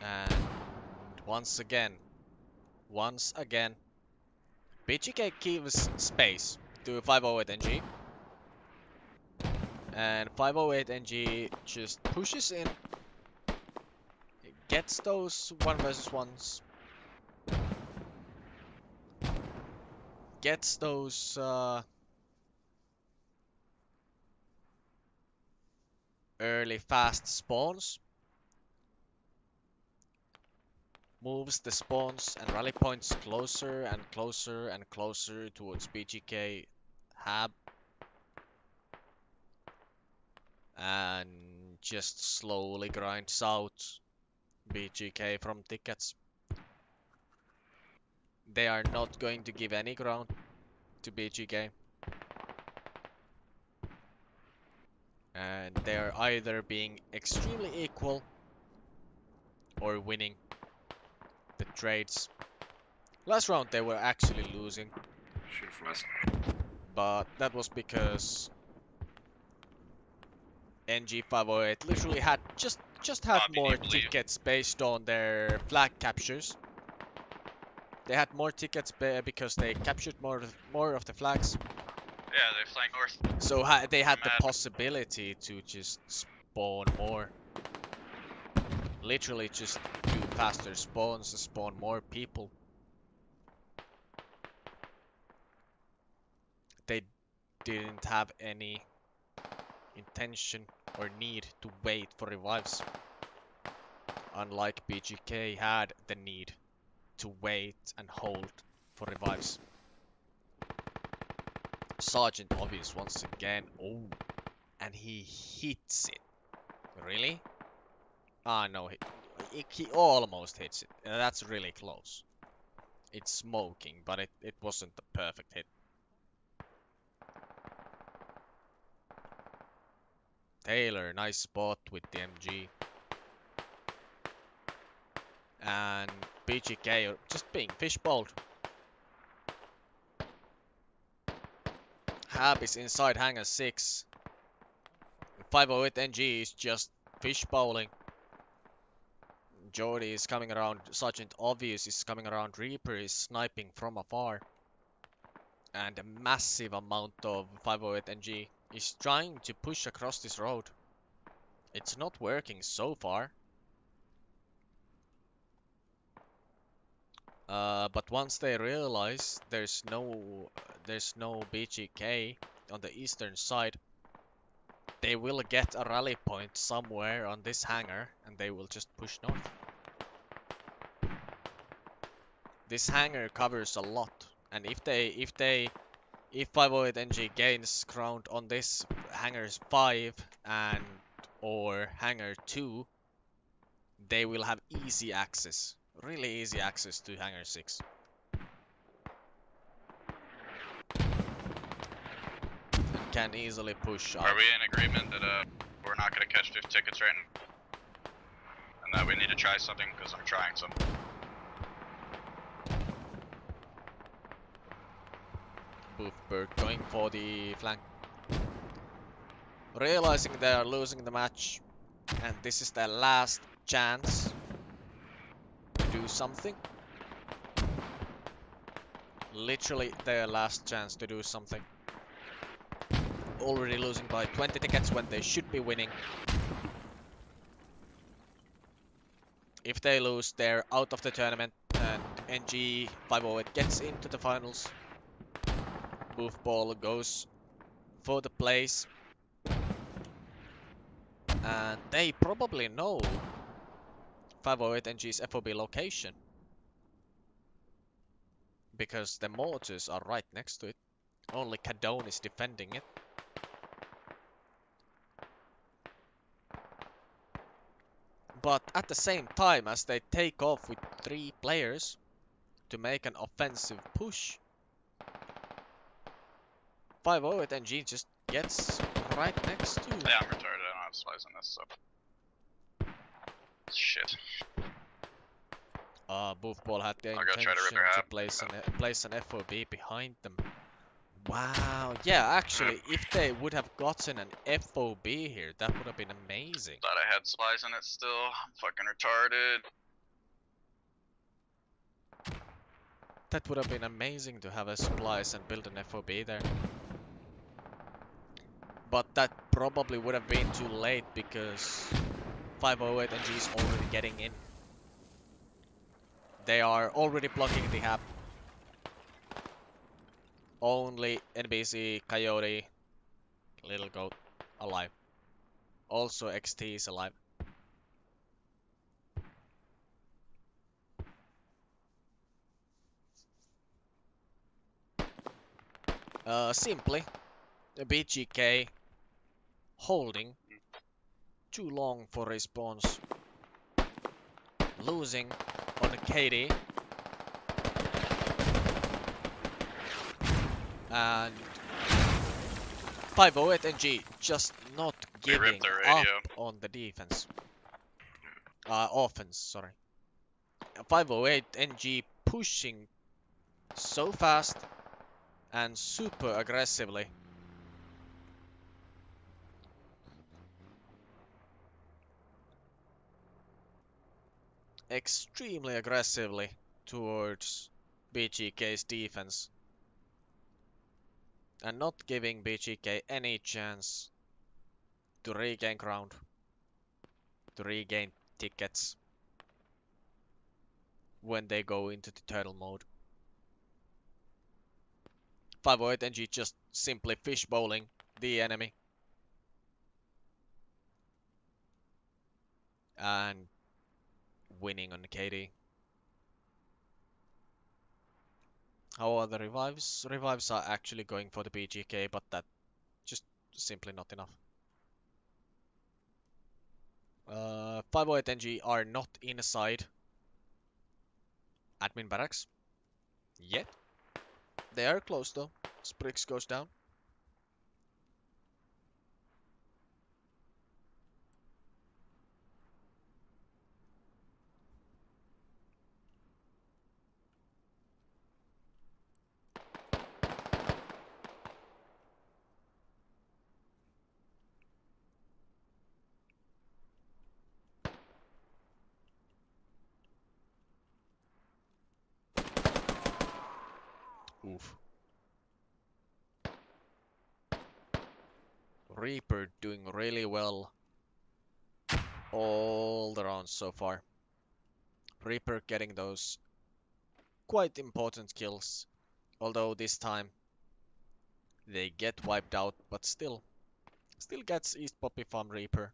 And once again, BGK gives space to 508 NG. And 508 NG just pushes in, gets those 1 versus 1s, gets those early fast spawns, moves the spawns and rally points closer and closer and closer towards BGK hab, and just slowly grinds out BGK from tickets. They are not going to give any ground to BGK. And they're either being extremely equal or winning the trades. Last round they were actually losing, Shoot from west. but that was because NG+508 literally had just had Bob, you more need to leave. tickets based on their flag captures. They had more tickets because they captured more of the flags. Yeah, they flank north. So they had the Mad. possibility to just spawn more. Literally just do faster spawns and spawn more people. They didn't have any intention or need to wait for revives. Unlike BGK had the need to wait and hold for revives. Sergeant Obvious once again. Oh, and he hits it. Really? Ah, no, he almost hits it. That's really close. It's smoking, but it wasn't the perfect hit. Taylor, nice spot with the MG. And BGK just being fishbowled. Hab is inside hangar 6. 508 NG is just fishbowling. Jordy is coming around. Sergeant Obvious is coming around. Reaper is sniping from afar. And a massive amount of 508 NG is trying to push across this road. It's not working so far. But once they realize there's no BGK on the eastern side, they will get a rally point somewhere on this hangar and they will just push north. This hangar covers a lot, and if 508 NG gains ground on this hangar's 5 and or Hangar 2, they will have easy access, really easy access to Hangar 6. And can easily push out. Are we in agreement that we're not gonna catch 5 tickets right now? And that we need to try something, because I'm trying something. Boothberg going for the flank. Realizing they are losing the match, and this is their last chance to do something. Literally their last chance to do something. Already losing by 20 tickets when they should be winning. If they lose, they're out of the tournament, and NG+508 gets into the finals. Boothball goes for the place. And they probably know 508 NG's FOB location, because the mortars are right next to it. Only Cadone is defending it. But at the same time, as they take off with 3 players to make an offensive push, 508 NG just gets right next to it. Yeah, I'm retarded. I don't have slides on this, so. Shit. Boothball had the I'll go try to intention rip her to out. place an FOB behind them. Wow, yeah, actually, if they would have gotten an FOB here, that would have been amazing. Thought I had slides in it still. I'm fucking retarded. That would have been amazing to have a splice and build an FOB there. But that probably would have been too late, because 508 NG is already getting in. They are already blocking the hab. Only NBC, Coyote, Little Goat alive. Also XT is alive. Simply, the BGK holding too long for response. Losing on Katie. And 508 NG just not We giving ripped their up radio. on the defense. Offense, sorry. 508 NG pushing so fast and super aggressively. Extremely aggressively towards BGK's defense. And not giving BGK any chance to regain ground. To regain tickets when they go into the turtle mode. 508 NG just simply fishbowling the enemy. And winning on KD. How are the revives? Revives are actually going for the BGK, but that just simply not enough. 508 NG are not inside admin barracks yet. They are close though. Sprix goes down. Oof. Reaper doing really well all the rounds so far. Reaper getting those quite important kills, although this time they get wiped out, but still gets East Poppy Farm Reaper.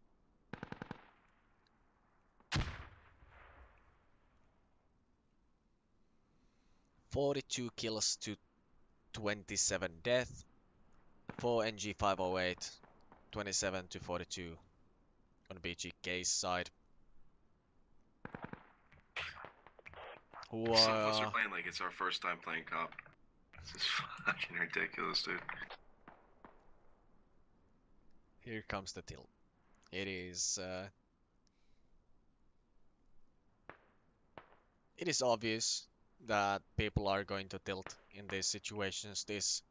"42 kills to 27 death for NG+508, 27 to 42 on BGK's side. Who Some of us are are playing like it's our first time playing cop. This is fucking ridiculous, dude. here comes the tilt. It is obvious that people are going to tilt in these situations. This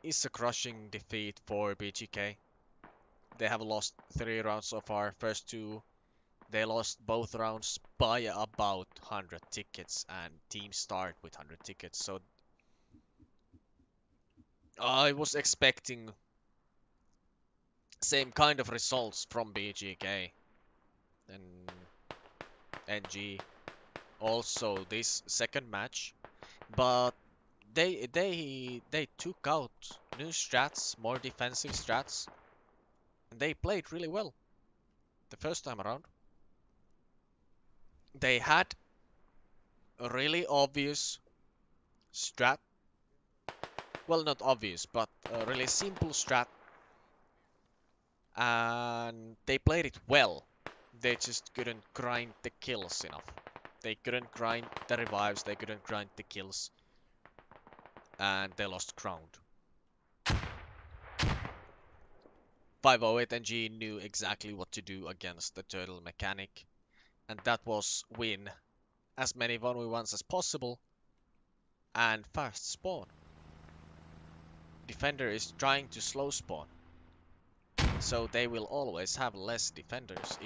is a crushing defeat for BGK. They have lost 3 rounds so far. First 2, they lost both rounds by about 100 tickets, and team start with 100 tickets. So I was expecting same kind of results from BGK and NG. Also this second match, but they took out new strats, more defensive strats, and they played really well the first time around. They had a really obvious strat. Well, not obvious, but a really simple strat, and they played it well. They just couldn't grind the kills enough. They couldn't grind the revives, they couldn't grind the kills, and they lost ground. 508 NG knew exactly what to do against the turtle mechanic, and that was win as many 1v1s as possible and fast spawn. Defender is trying to slow spawn, so they will always have less defenders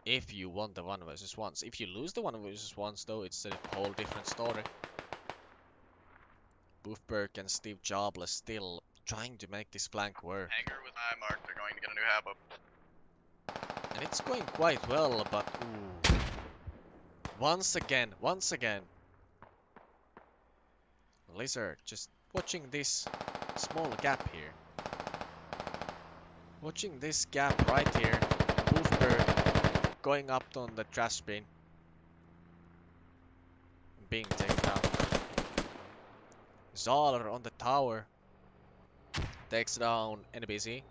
if you won the 1 versus 1s. If you lose the 1 versus 1s though, it's a whole different story. Boofberg and Steve Jobless still trying to make this flank work. Hangar with eye mark, they're going to get a new hab up. And it's going quite well, but ooh. Once again. Lizard just watching this small gap here. Watching this gap right here. Boofberg going up on the trash bin. Being taken down. Zoller on the tower. Takes down NBC.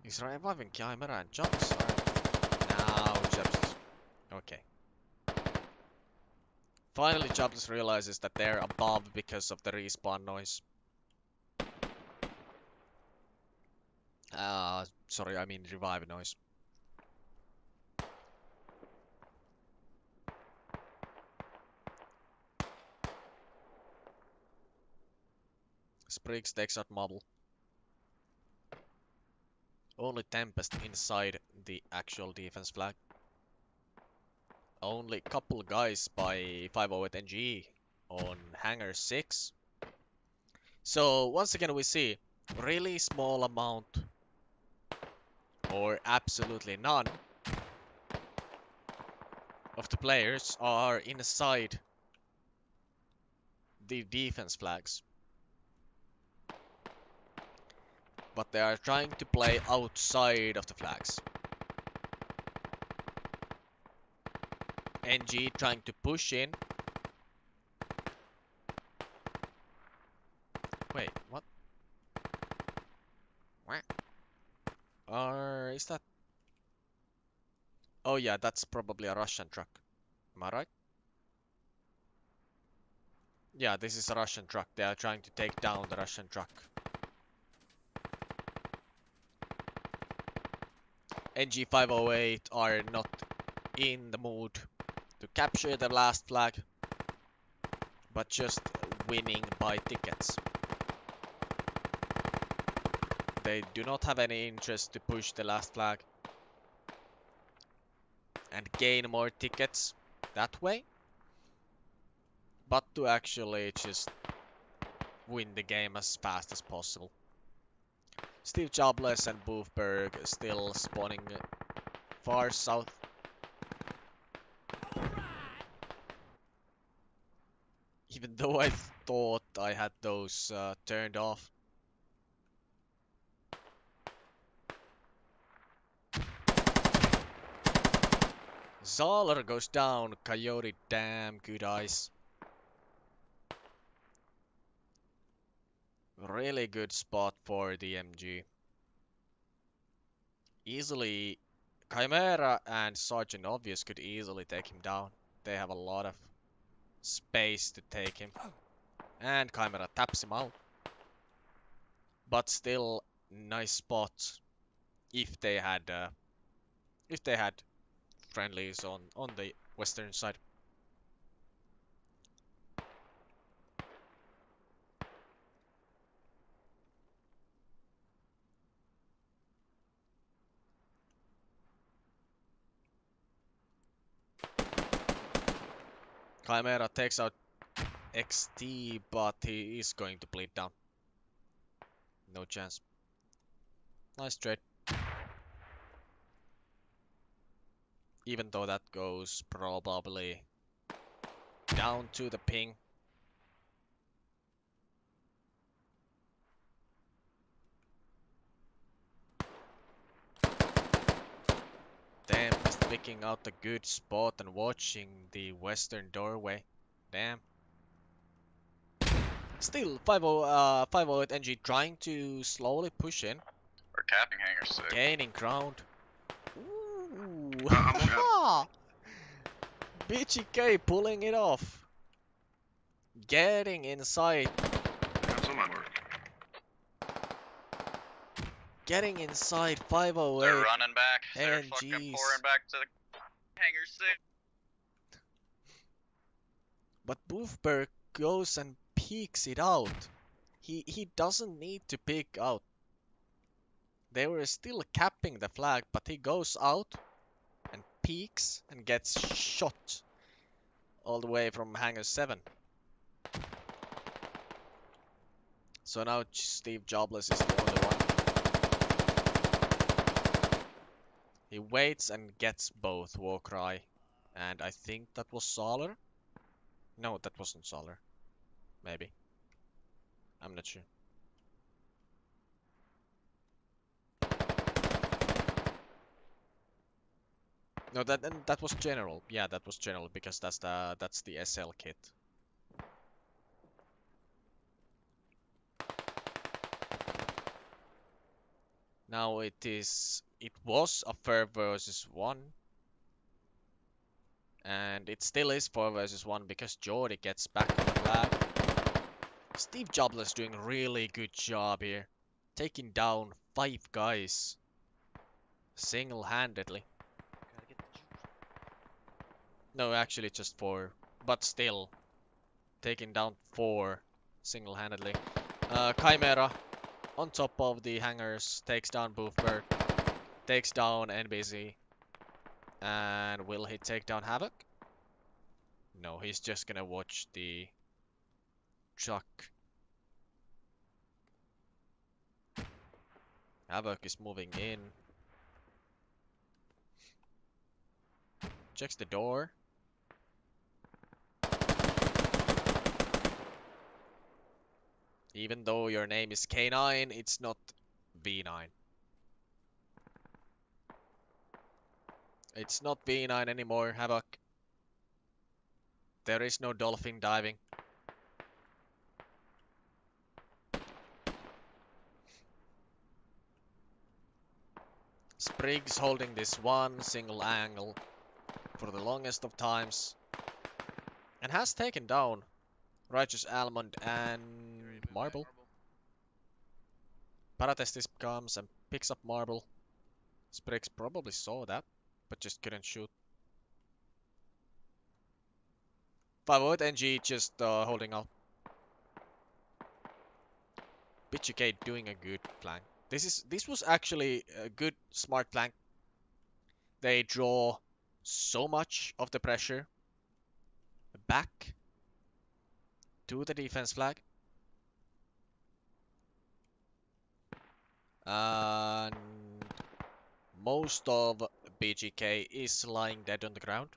He's reviving Chimera and jumps. Now jumps. Okay. Finally Jobless realizes that they're above because of the respawn noise. Sorry, I mean revive noise. Spriggs takes out Marble. Only Tempest inside the actual defense flag. Only couple guys by 508 NG on Hangar 6. So once again we see really small amount or absolutely none of the players are inside the defense flags. But they are trying to play outside of the flags. NG trying to push in. Wait, what? What? Or is that? Oh yeah, that's probably a Russian truck. Am I right? Yeah, this is a Russian truck. They are trying to take down the Russian truck. NG+508 are not in the mood to capture the last flag, but just winning by tickets. They do not have any interest to push the last flag and gain more tickets that way, but to actually just win the game as fast as possible. Steve Jobless and Boofberg still spawning far south. Even though I thought I had those turned off. Zoller goes down. Coyote, damn good eyes. Really good spot for the MG. Easily, Chimera and Sergeant Obvious could easily take him down. They have a lot of space to take him. And Chimera taps him out. But still, nice spot if they had friendlies on the western side. Chimera takes out XT, but he is going to bleed down. No chance. Nice trade. Even though that goes probably down to the ping. Damn, he's picking out a good spot and watching the western doorway. Damn. Still, 508 NG trying to slowly push in. We're capping hangar 6. Gaining ground. Ooh. I'm BGK pulling it off. Getting inside. That's on my mark. Getting inside They're 508. running back. They're NGs. fucking pouring back to the hangar 6. But Boofberg goes and peeks it out. He doesn't need to peek out. They were still capping the flag, but he goes out and peeks and gets shot all the way from hangar 7. So now Steve Jobless is the only one. He waits and gets both Warcry, and I think that was Solar. No, that wasn't Solar. Maybe. I'm not sure. No, that was General. Yeah, that was General because that's the SL kit. Now it was a 4 versus 1. And it still is 4 versus 1 because Jordy gets back on the flag. Steve Jobless doing a really good job here. Taking down 5 guys. Single-handedly. No, actually just 4. But still. Taking down 4 single-handedly. Chimera on top of the hangars. Takes down Boofberg. Takes down NBC. And will he take down Havoc? No, he's just gonna watch the truck. Havoc is moving in. Checks the door. Even though your name is K9, it's not V9. It's not V9 anymore, Havoc. There is no dolphin diving. Spriggs holding this one single angle for the longest of times. And has taken down Righteous Almond and Marble. Paratestis comes and picks up Marble. Spriggs probably saw that, but just couldn't shoot. 508 NG just holding out. BGK doing a good flank. This was actually a good, smart flank. They draw so much of the pressure back to the defense flag. And most of BGK is lying dead on the ground.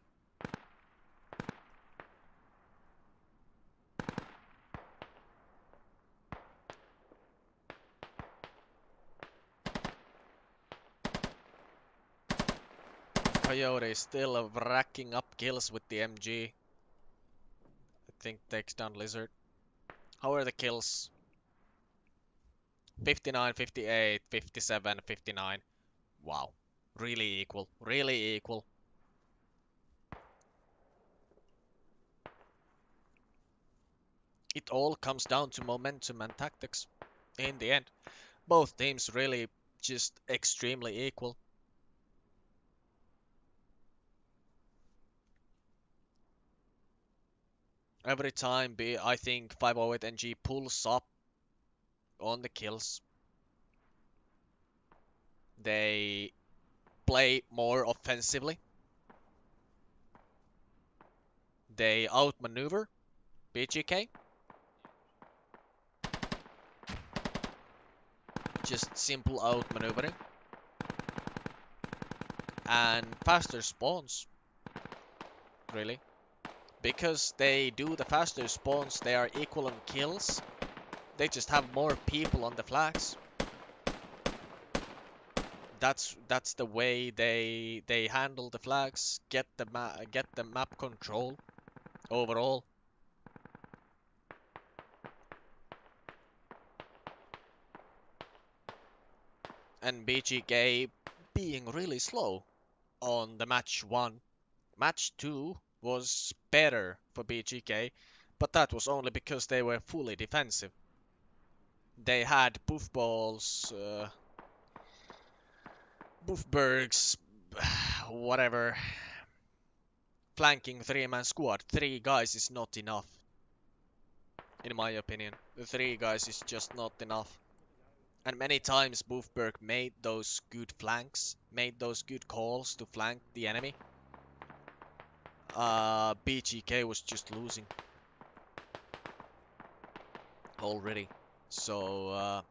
Coyote is still racking up kills with the MG. I think takes down Lizard. How are the kills? 59, 58, 57, 59. Wow. Really equal. Really equal. It all comes down to momentum and tactics in the end. Both teams really just extremely equal. Every time I think 508 NG pulls up on the kills, they play more offensively. They outmaneuver BGK. Just simple outmaneuvering. And faster spawns. Really. Because they do the faster spawns, they are equal on kills. They just have more people on the flags. That's the way they handle the flags, get the map control overall. And BGK being really slow on the match 1. Match 2 was better for BGK, but that was only because they were fully defensive. They had Buffballs, Buffbergs, whatever, flanking 3-man squad. 3 guys is not enough, in my opinion. The 3 guys is just not enough. And many times Buffberg made those good flanks, made those good calls to flank the enemy. BGK was just losing already. So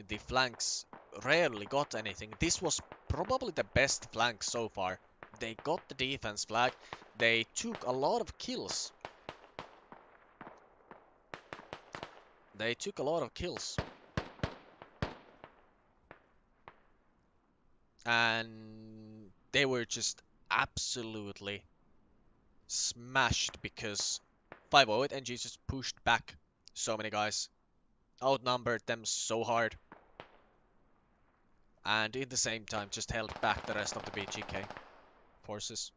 the flanks rarely got anything. This was probably the best flank so far. They got the defense flag. They took a lot of kills. They took a lot of kills. And they were just absolutely smashed because 508 NG just pushed back so many guys. Outnumbered them so hard. And in the same time just held back the rest of the BGK forces.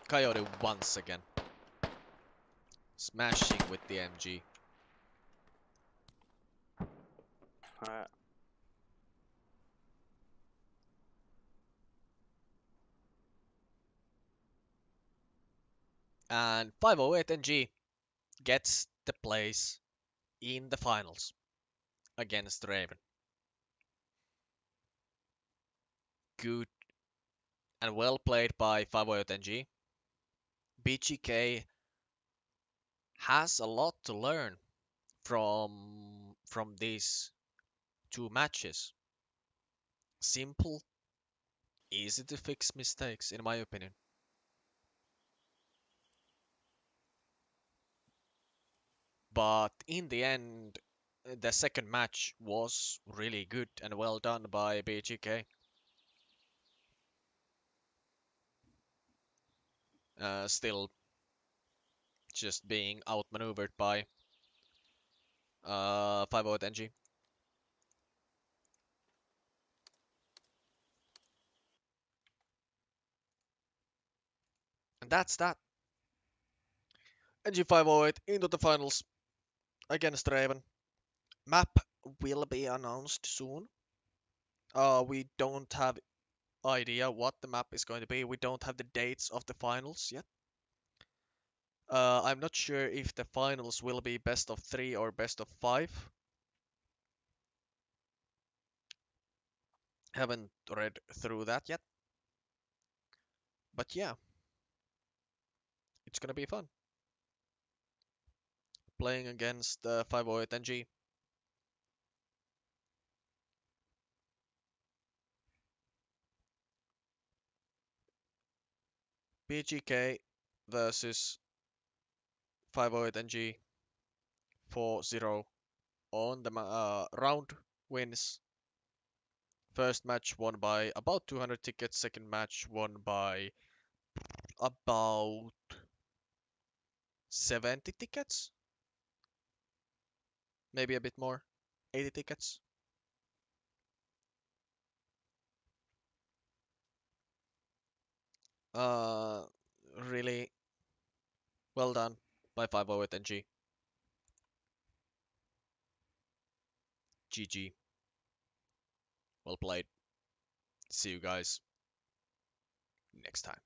Coyote once again. Smashing with the MG. And 508 NG gets the place in the finals against Raven. Good and well played by 508 NG. BGK has a lot to learn from these 2 matches. Simple, easy to fix mistakes, in my opinion. But in the end, the second match was really good and well done by BGK. Still just being outmaneuvered by 508 NG. And that's that. NG508 into the finals against Raven. Map will be announced soon. We don't have idea what the map is going to be. We don't have the dates of the finals yet. I'm not sure if the finals will be best of 3 or best of 5. Haven't read through that yet. But yeah, it's gonna be fun. Playing against 508 NG. BGK versus 508 NG 4-0 on the round wins. First match won by about 200 tickets. Second match won by about 70 tickets. Maybe a bit more. 80 tickets. Uh, really well done by 508 NG. GG. Well played. See you guys next time.